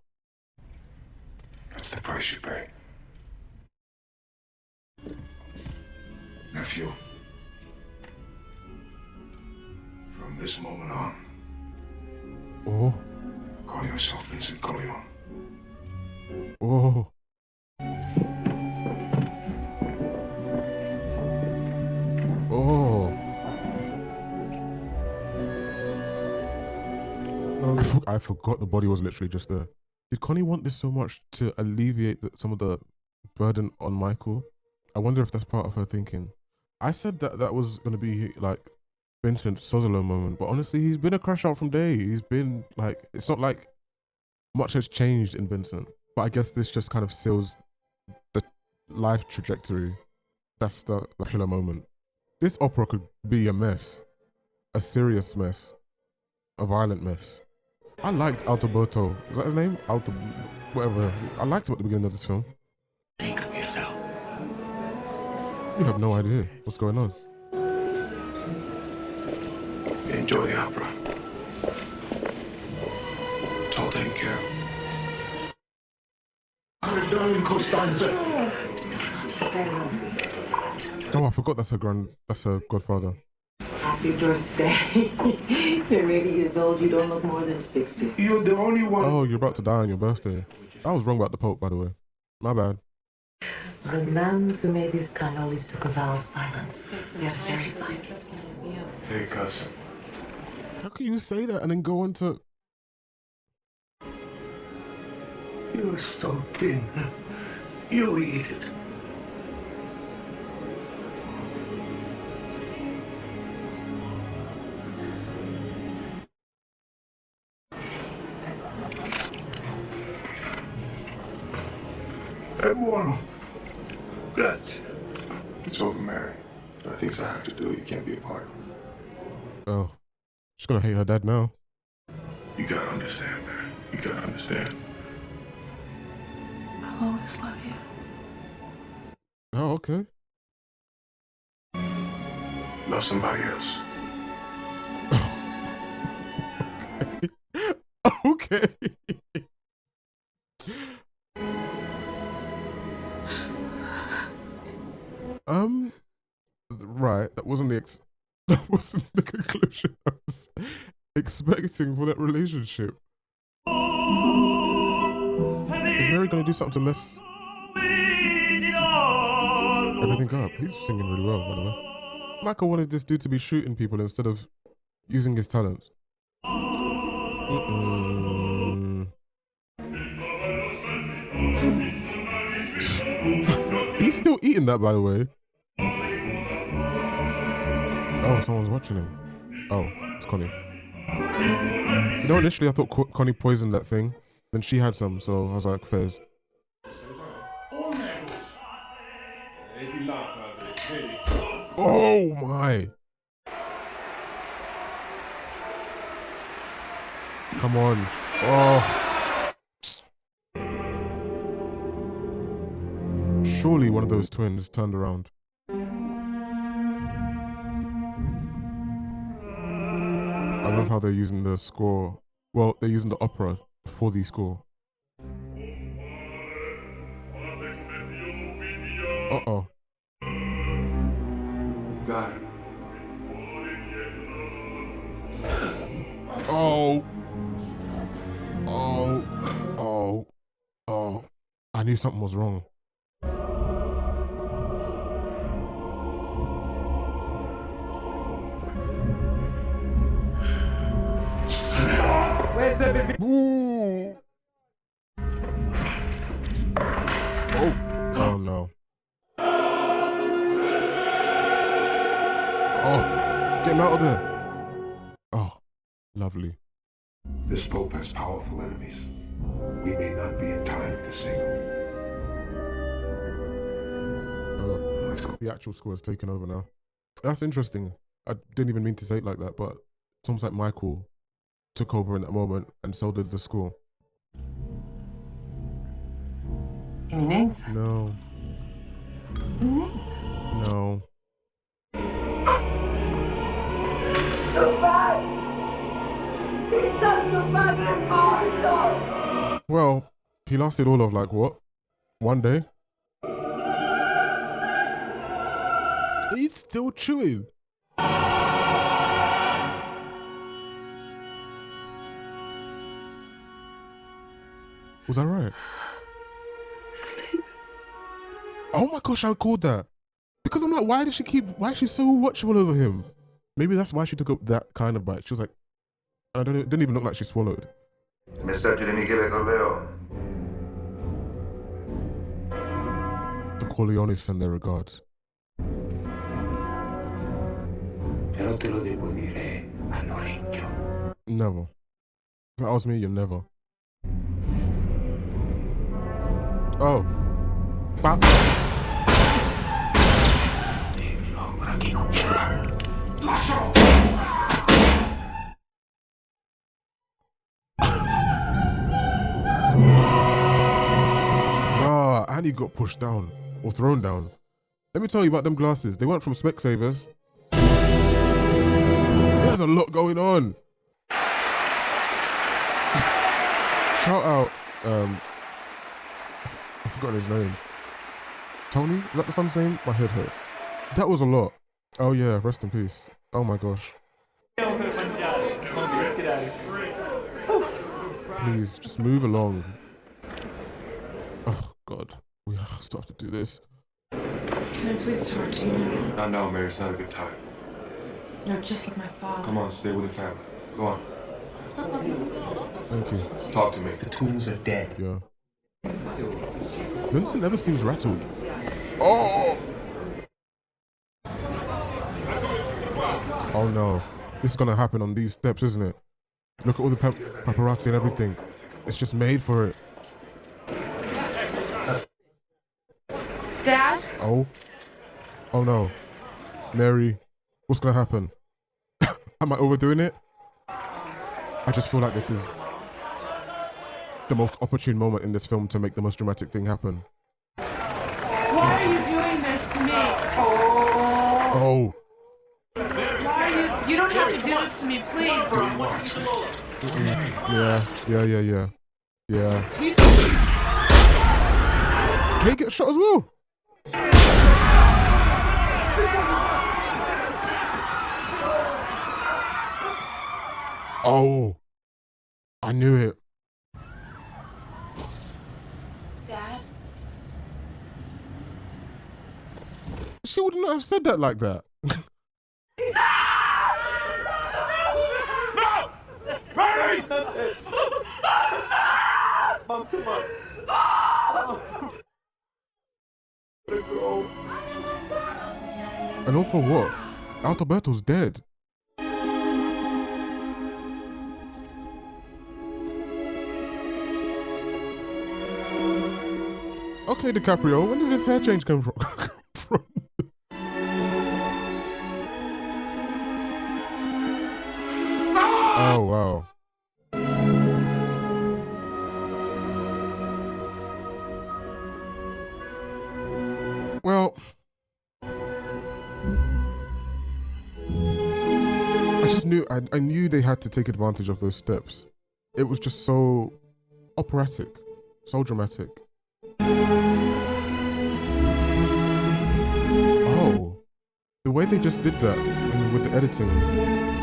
That's the price you pay. Nephew. From this moment on, Oh. call yourself Vincent Corleone. Oh. Oh. I forgot the body was literally just there. Did Connie want this so much to alleviate some of the burden on Michael? I wonder if that's part of her thinking. I said that was going to be like Vincent's Sozolo moment, but honestly, he's been a crash out from day. He's been like, it's not like much has changed in Vincent, but I guess this just kind of seals the life trajectory. That's the killer moment. This opera could be a mess, a serious mess, a violent mess. I liked Alberto. Is that his name? Whatever. I liked him at the beginning of this film. Think of yourself. You have no idea what's going on. Enjoy the opera. It's all taken care of. Our darling Costanza. Oh, I forgot that's her godfather. Happy birthday. You're 80 years old. You don't look more than 60. You're the only one. Oh, you're about to die on your birthday. I was wrong about the Pope, by the way. My bad. The nuns who made these cannolis took a vow of silence. They are very fine. Hey, cousin. How can you say that and then go on to... You're so thin. You eat it. È buono. Grazie. It's over, Mary. There are things I have to do. You can't be a part of. Oh. She's gonna hate her dad now. You gotta understand, Mary. You gotta understand. I'll always love you. Oh, okay. Love somebody else. Okay. Right. That wasn't that wasn't the conclusion I was expecting for that relationship. Is Mary gonna do something to mess everything up? He's singing really well, by the way. Michael wanted this dude to be shooting people instead of using his talents. He's still eating that, by the way. Oh, someone's watching him. Oh, it's Connie. You know, initially I thought Connie poisoned that thing. Then she had some, so I was like, Fez. Oh my. Come on. Oh. Surely one of those twins turned around. I love how they're using the score. Well, they're using the opera for the score. Uh-oh. Got it. Oh. Oh. Oh. Oh. I knew something was wrong. Where's the baby? Ooh. Oh. Oh no. Oh. Get him out of there. Lovely. This Pope has powerful enemies. We may not be in time to signal. The actual score has taken over now. That's interesting. I didn't even mean to say it like that, but it's almost like Michael took over in that moment, and so did the score. Eminenza. No. Eminenza. No. Well, he lasted all of like what? 1 day? He's still chewing. Was that right? Oh my gosh, I called that. Because I'm like, why is she so watchful over him? Maybe that's why she took up that kind of bite. She was like, it didn't even look like she swallowed. Messaggio di Michele Corleone. The Corleones send their regards. Però te lo devo dire all'orecchio. Never. If it was me, you never. Oh. Devi ora chi non ce l'ha. Lascialo! And he got pushed down or thrown down. Let me tell you about them glasses. They went from Specsavers. There's a lot going on. Shout out, I've forgotten his name. Tony? Is that the son's name? My head hurt. That was a lot. Oh yeah, rest in peace. Oh my gosh. Please, just move along. Oh God, we still have to do this. Can I please talk to you now? Not now, Mary. It's not a good time. You're just like my father. Come on, stay with the family. Go on. Thank you. Talk to me. The twins are dead. Yeah. Vincent never seems rattled. Oh! Oh no. This is gonna happen on these steps, isn't it? Look at all the paparazzi and everything. It's just made for it. Dad? Oh. Oh no. Mary, what's gonna happen? Am I overdoing it? I just feel like this is the most opportune moment in this film to make the most dramatic thing happen. Why are you doing this to me? Oh. Why are you... You don't have to do this to me, please. Yeah. Kate gets shot as well. Oh. I knew it. Dad? She would not have said that like that. No! Mary! Mom, come on. And all for what? Alberto's dead. Okay, DiCaprio, when did this hair change come from? Oh, wow. Well, I knew they had to take advantage of those steps. It was just so operatic, so dramatic. Oh, the way they just did that with the editing,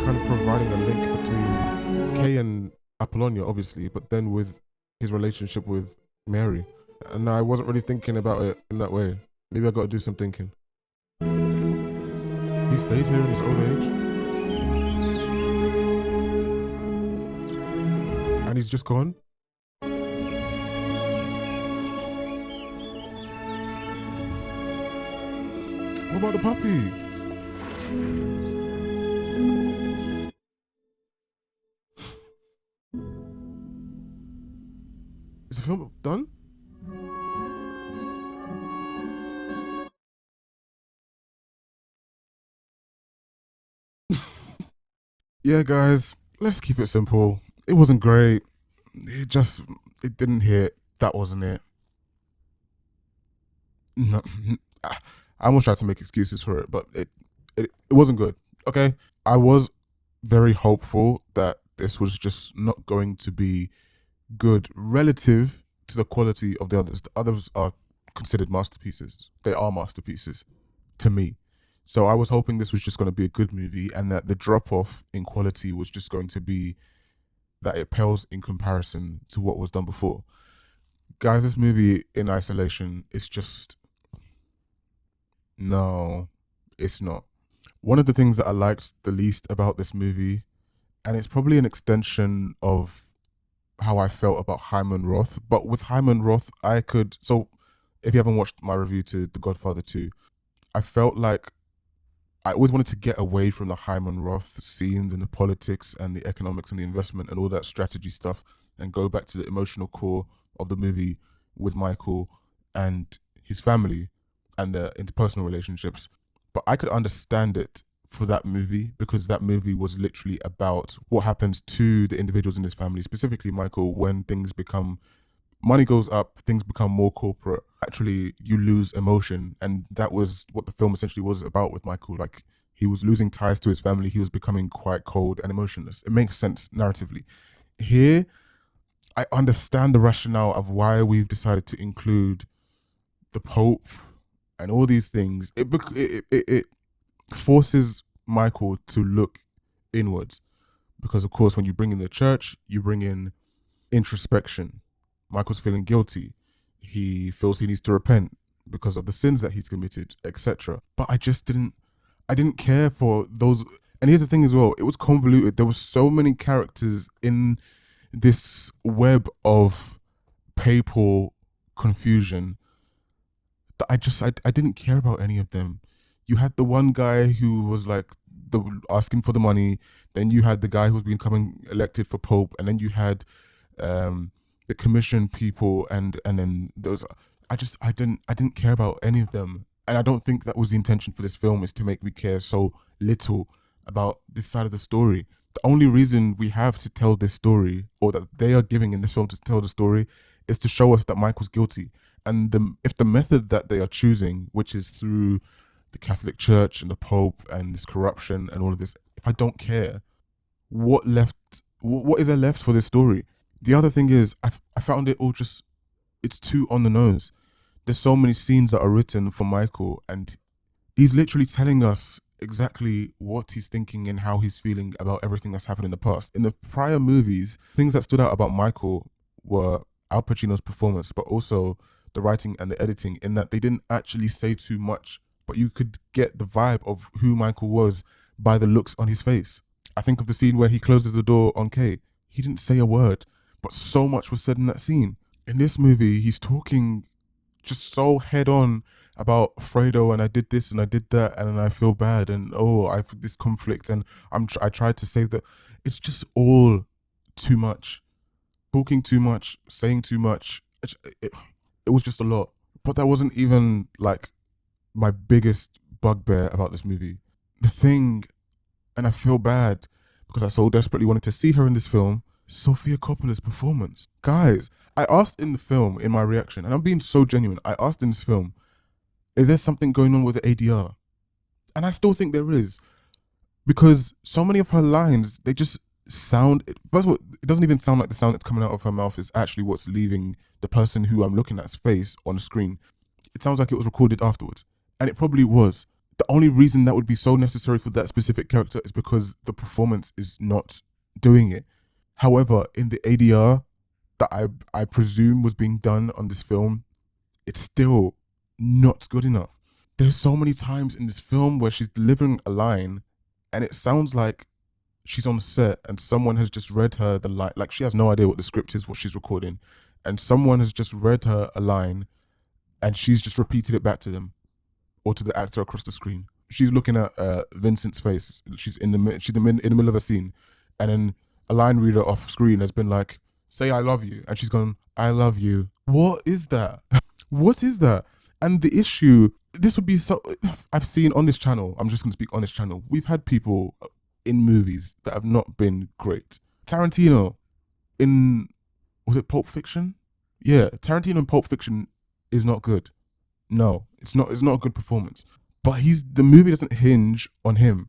kind of providing a link between Kay and Apollonia, obviously, but then with his relationship with Mary. And I wasn't really thinking about it in that way. Maybe I got to do some thinking. He stayed here in his old age. And he's just gone. What about the puppy? Is the film done? Yeah, guys, let's keep it simple. It wasn't great. It didn't hit. That wasn't it. No, I almost tried to make excuses for it, but it wasn't good. Okay, I was very hopeful that this was just not going to be good relative to the quality of the others. The others are considered masterpieces. They are masterpieces to me. So I was hoping this was just going to be a good movie, and that the drop off in quality was just going to be that it pales in comparison to what was done before. Guys, this movie in isolation is just no, it's not. One of the things that I liked the least about this movie, and it's probably an extension of how I felt about Hyman Roth, but with Hyman Roth, so if you haven't watched my review to The Godfather 2, I felt like I always wanted to get away from the Hyman Roth scenes and the politics and the economics and the investment and all that strategy stuff and go back to the emotional core of the movie with Michael and his family and the interpersonal relationships. But I could understand it for that movie because that movie was literally about what happens to the individuals in his family, specifically Michael, when money goes up, things become more corporate. Actually, you lose emotion. And that was what the film essentially was about with Michael. Like, he was losing ties to his family. He was becoming quite cold and emotionless. It makes sense narratively. Here, I understand the rationale of why we've decided to include the Pope and all these things. It forces Michael to look inwards. Because, of course, when you bring in the church, you bring in introspection. Michael's feeling guilty. He feels he needs to repent because of the sins that he's committed, etc. But I didn't care for those. And here's the thing as well, it was convoluted. There were so many characters in this web of papal confusion that I didn't care about any of them. You had the one guy who was like asking for the money, then you had the guy who's becoming elected for Pope, and then you had the commission people, and then there was I didn't care about any of them, and I don't think that was the intention for this film, is to make me care so little about this side of the story. The only reason we have to tell this story, or that they are giving in this film to tell the story, is to show us that Michael's guilty. And if the method that they are choosing, which is through the Catholic Church and the Pope and this corruption and all of this, if I don't care, what is there left for this story? The other thing is, I found it all it's too on the nose. There's so many scenes that are written for Michael, and he's literally telling us exactly what he's thinking and how he's feeling about everything that's happened in the past. In the prior movies, things that stood out about Michael were Al Pacino's performance, but also the writing and the editing, in that they didn't actually say too much, but you could get the vibe of who Michael was by the looks on his face. I think of the scene where he closes the door on Kay. He didn't say a word, but so much was said in that scene. In this movie, he's talking just so head on about Fredo, and I did this and I did that, and I feel bad, and I've this conflict, and I tried to save that. It's just all too much. Talking too much, saying too much. It was just a lot. But that wasn't even like my biggest bugbear about this movie. The thing, and I feel bad because I so desperately wanted to see her in this film, Sofia Coppola's performance. Guys, I asked in the film, in my reaction, and I'm being so genuine, I asked in this film, is there something going on with the ADR? And I still think there is. Because so many of her lines, they just sound, first of all, it doesn't even sound like the sound that's coming out of her mouth is actually what's leaving the person who I'm looking at's face on the screen. It sounds like it was recorded afterwards. And it probably was. The only reason that would be so necessary for that specific character is because the performance is not doing it. However, in the ADR that I presume was being done on this film, it's still not good enough. There's so many times in this film where she's delivering a line and it sounds like she's on set and someone has just read her the line. Like, she has no idea what the script is, what she's recording. And someone has just read her a line and she's just repeated it back to them or to the actor across the screen. She's looking at Vincent's face. She's in the middle of a scene, and then a line reader off screen has been like, say I love you. And she's gone, I love you. What is that? What is that? And the issue, this would be so, I've seen on this channel, I'm just going to speak on this channel, we've had people in movies that have not been great. Tarantino in, was it Pulp Fiction? Yeah, Tarantino in Pulp Fiction is not good. No, it's not a good performance. But the movie doesn't hinge on him.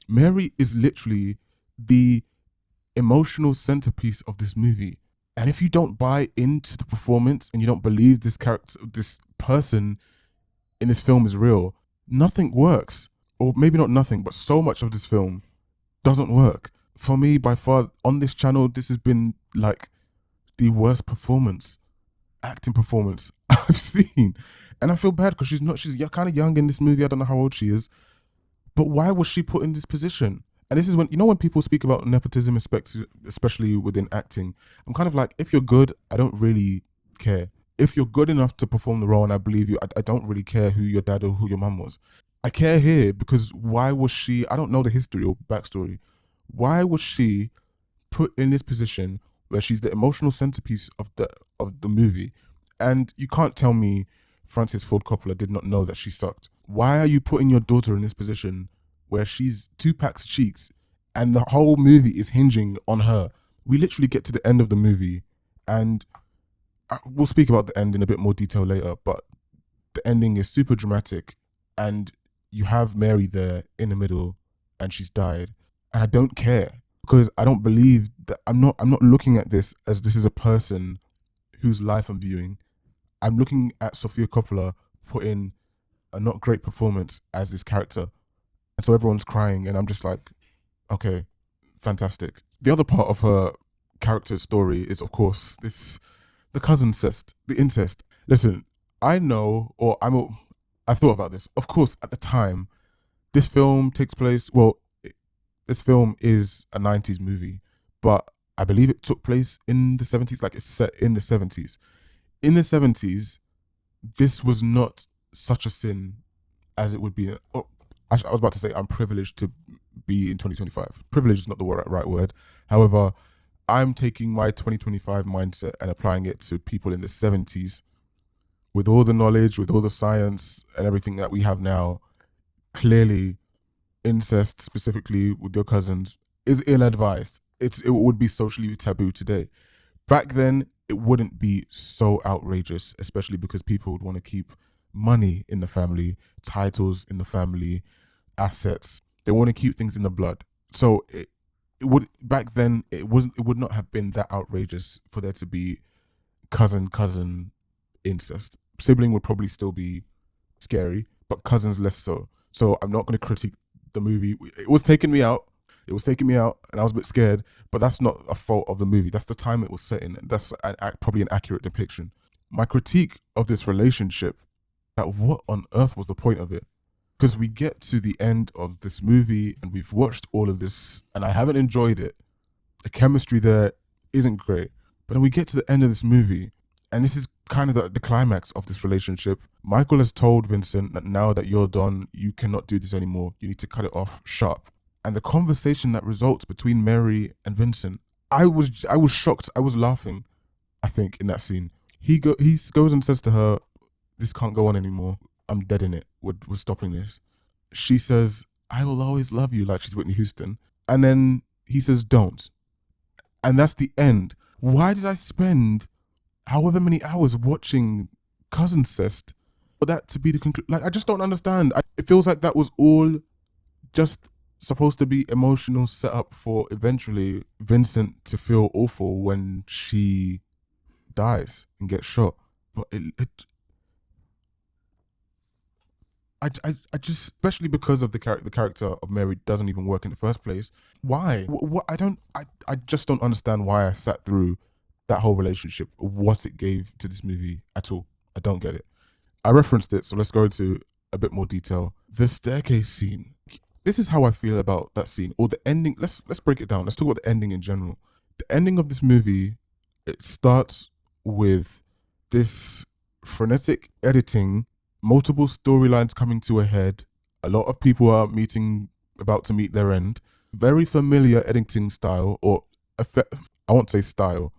Mary is literally the emotional centerpiece of this movie. And if you don't buy into the performance and you don't believe this character, this person in this film is real, nothing works. Or maybe not nothing, but so much of this film doesn't work. For me, by far, on this channel, this has been like the worst acting performance I've seen. And I feel bad because she's kind of young in this movie. I don't know how old she is. But why was she put in this position? And this is when people speak about nepotism, especially within acting, I'm kind of like, if you're good, I don't really care. If you're good enough to perform the role and I believe you, I don't really care who your dad or who your mum was. I care here because why was she, I don't know the history or backstory, why was she put in this position where she's the emotional centerpiece of the movie? And you can't tell me Francis Ford Coppola did not know that she sucked. Why are you putting your daughter in this position where she's 2 packs of cheeks and the whole movie is hinging on her? We literally get to the end of the movie, and we'll speak about the end in a bit more detail later, but the ending is super dramatic, and you have Mary there in the middle and she's died. And I don't care because I don't believe that I'm not looking at this as this is a person whose life I'm viewing. I'm looking at Sofia Coppola put in a not great performance as this character. And so everyone's crying and I'm just like, okay, fantastic. The other part of her character's story is, of course, the the incest. Listen, I know, or I thought about this. Of course, at the time, this film takes place, this film is a 90s movie, but I believe it took place in the 70s, like it's set in the 70s. In the 70s, this was not such a sin as it would be. Oh, I was about to say I'm privileged to be in 2025. Privilege is not the right word. However, I'm taking my 2025 mindset and applying it to people in the 70s with all the knowledge, with all the science and everything that we have now. Clearly, incest, specifically with your cousins, is ill-advised. It would be socially taboo today. Back then, it wouldn't be so outrageous, especially because people would want to keep money in the family, titles in the family, assets. They want to keep things in the blood. So it would, back then, it would not have been that outrageous for there to be cousin incest. Sibling would probably still be scary, but cousins less so. So I'm not going to critique the movie. It was taking me out, and I was a bit scared, but that's not a fault of the movie. That's the time it was set in. That's probably an accurate depiction. My critique of this relationship, that what on earth was the point of it? Because we get to the end of this movie and we've watched all of this and I haven't enjoyed it. The chemistry there isn't great. But then we get to the end of this movie and this is kind of the climax of this relationship. Michael has told Vincent that now that you're done, you cannot do this anymore. You need to cut it off sharp. And the conversation that results between Mary and Vincent, I was shocked. I was laughing, I think, in that scene. He goes and says to her, this can't go on anymore. I'm dead in it. We're stopping this. She says, I will always love you, like she's Whitney Houston. And then he says, don't. And that's the end. Why did I spend however many hours watching Cousin Cest for that to be the conclusion? Like, I just don't understand. It feels like that was all just supposed to be emotional setup for eventually Vincent to feel awful when she dies and gets shot. But I just, especially because of the character of Mary doesn't even work in the first place. Why? What? I just don't understand why I sat through that whole relationship, what it gave to this movie at all. I don't get it. I referenced it, so let's go into a bit more detail. The staircase scene. This is how I feel about that scene, or the ending. Let's break it down. Let's talk about the ending in general. The ending of this movie, it starts with this frenetic editing, multiple storylines coming to a head. A lot of people are about to meet their end. Very familiar editing style, or I won't say style.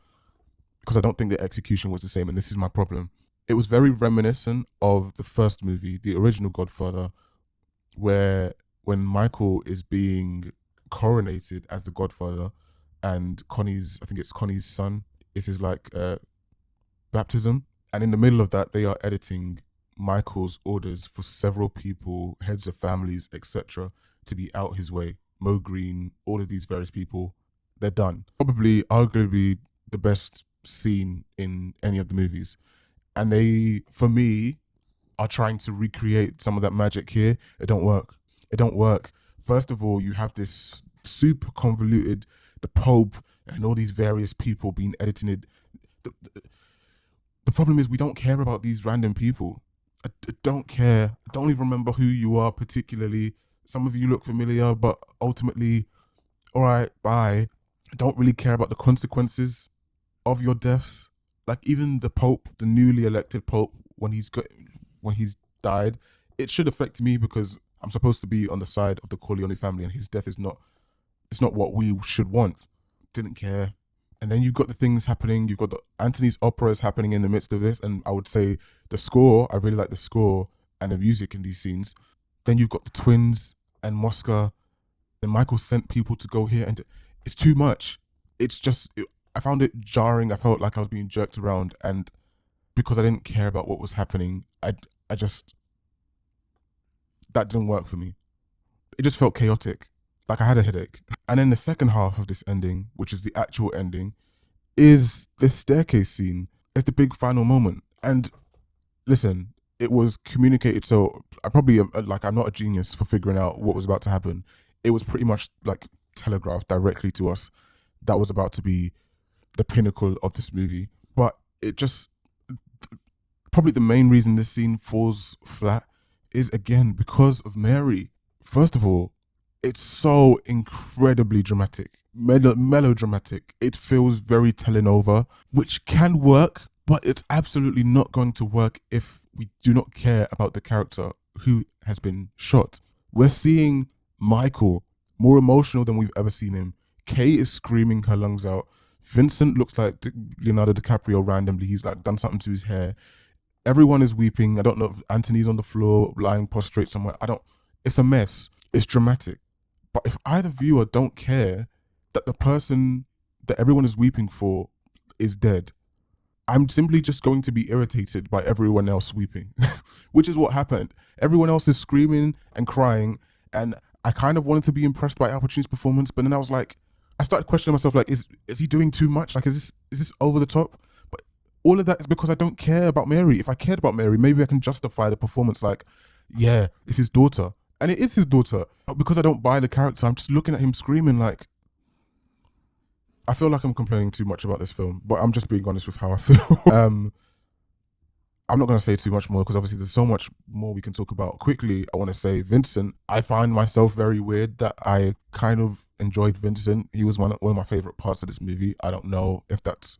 because I don't think the execution was the same, and this is my problem. It was very reminiscent of the first movie, the original Godfather, where when Michael is being coronated as the Godfather, and I think it's Connie's son, is his like baptism, and in the middle of that, they are editing Michael's orders for several people, heads of families, etc., to be out his way. Mo Green, all of these various people, they're done. Probably, arguably, the best scene in any of the movies. And they, for me, are trying to recreate some of that magic here. It don't work. It don't work. First of all, you have this super convoluted, the Pope and all these various people being edited. The problem is we don't care about these random people. I don't care. I don't even remember who you are particularly. Some of you look familiar, but ultimately, all right, bye. I don't really care about the consequences of your deaths. Like even the Pope, the newly elected Pope, when he's died, it should affect me because I'm supposed to be on the side of the Corleone family, and his death is not. It's not what we should want. Didn't care. And then you've got the things happening. You've got the Anthony's operas happening in the midst of this, and I would say the score. I really like the score and the music in these scenes. Then you've got the twins and Mosca, and Michael sent people to go here, and it's too much. It's just, I found it jarring. I felt like I was being jerked around, and because I didn't care about what was happening, I just, that didn't work for me. It just felt chaotic. Like I had a headache. And then the second half of this ending, which is the actual ending, is this staircase scene. It's the big final moment. And listen, it was communicated. So I probably I'm not a genius for figuring out what was about to happen. It was pretty much like telegraphed directly to us. That was about to be the pinnacle of this movie. But it just, probably the main reason this scene falls flat is again because of Mary. First of all, it's so incredibly dramatic, melodramatic. It feels very telenovela, which can work, but it's absolutely not going to work if we do not care about the character who has been shot. We're seeing Michael more emotional than we've ever seen him. Kay is screaming her lungs out. Vincent looks like Leonardo DiCaprio randomly. He's like done something to his hair. Everyone is weeping. I don't know if Anthony's on the floor, lying prostrate somewhere. It's a mess. It's dramatic. But if either viewer don't care that the person that everyone is weeping for is dead, I'm simply just going to be irritated by everyone else weeping, which is what happened. Everyone else is screaming and crying, and I kind of wanted to be impressed by Al Pacino's performance, but then I was like, I started questioning myself, like, is he doing too much? Like, is this over the top? But all of that is because I don't care about Mary. If I cared about Mary, maybe I can justify the performance, like, yeah, it's his daughter. And it is his daughter. But because I don't buy the character, I'm just looking at him screaming like, I feel like I'm complaining too much about this film, but I'm just being honest with how I feel. I'm not going to say too much more because obviously there's so much more we can talk about. Quickly, I want to say Vincent. I find myself very weird that I kind of enjoyed Vincent. He was one of my favorite parts of this movie. I don't know if that's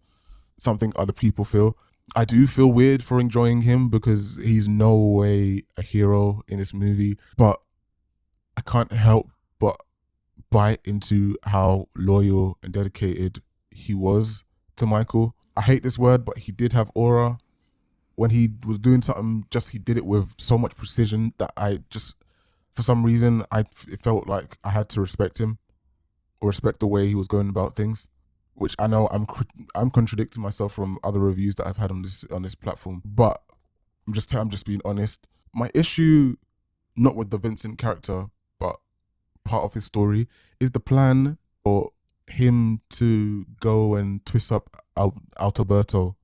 something other people feel. I do feel weird for enjoying him because he's no way a hero in this movie, but I can't help but bite into how loyal and dedicated he was to Michael. I hate this word, but he did have aura. When he was doing something, he did it with so much precision that I just, for some reason, it felt like I had to respect him or respect the way he was going about things, which I know I'm contradicting myself from other reviews that I've had on this platform. But I'm just being honest. My issue, not with the Vincent character, but part of his story, is the plan for him to go and twist up Alberto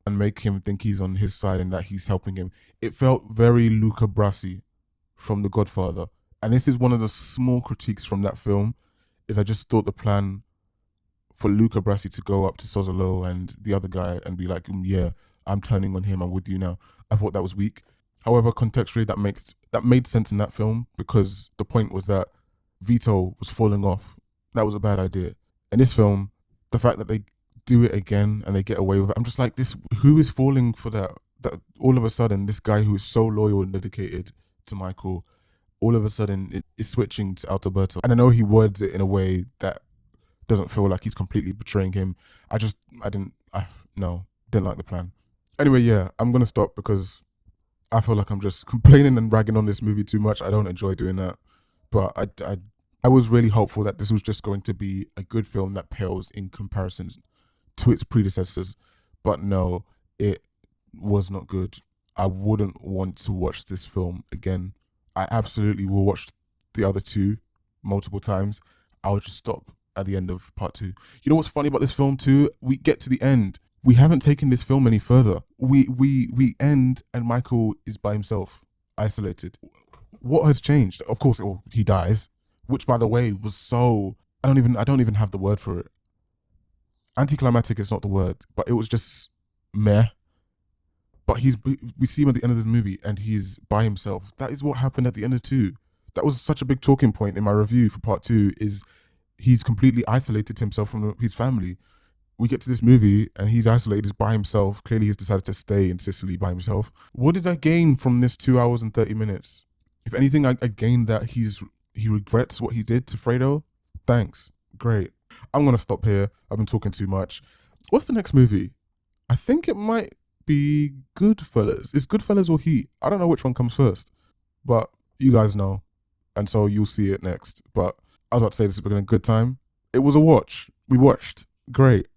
and make him think he's on his side and that he's helping him. It felt very Luca Brasi from The Godfather. And this is one of the small critiques from that film, is I just thought the plan for Luca Brasi to go up to Sosolo and the other guy and be like, yeah, I'm turning on him, I'm with you now. I thought that was weak. However, contextually, that made sense in that film because the point was that Vito was falling off. That was a bad idea. In this film, the fact that they do it again and they get away with it, I'm just like, who is falling for that? That all of a sudden, this guy who is so loyal and dedicated to Michael, all of a sudden is switching to Alberto. And I know he words it in a way that doesn't feel like he's completely betraying him. Didn't like the plan. Anyway, yeah, I'm gonna stop because I feel like I'm just complaining and ragging on this movie too much. I don't enjoy doing that, but I was really hopeful that this was just going to be a good film that pales in comparison to its predecessors, but no, it was not good. I wouldn't want to watch this film again. I absolutely will watch the other two multiple times. I would just stop at the end of part 2. You know what's funny about this film too? We get to the end. We haven't taken this film any further. We end and Michael is by himself, isolated. What has changed? Of course, he dies, which by the way was so I don't even have the word for it. Anticlimactic is not the word, but it was just meh. But we see him at the end of the movie and he's by himself. That is what happened at the end of 2. That was such a big talking point in my review for part 2, is he's completely isolated himself from his family. We get to this movie and he's isolated, he's by himself. Clearly he's decided to stay in Sicily by himself. What did I gain from this 2 hours and 30 minutes? If anything, I gained that he regrets what he did to Fredo. Thanks. Great. I'm going to stop here. I've been talking too much. What's the next movie? I think it might be Goodfellas. It's Goodfellas or Heat. I don't know which one comes first, but you guys know. And so you'll see it next. But I was about to say this has been a good time. It was a watch. We watched. Great.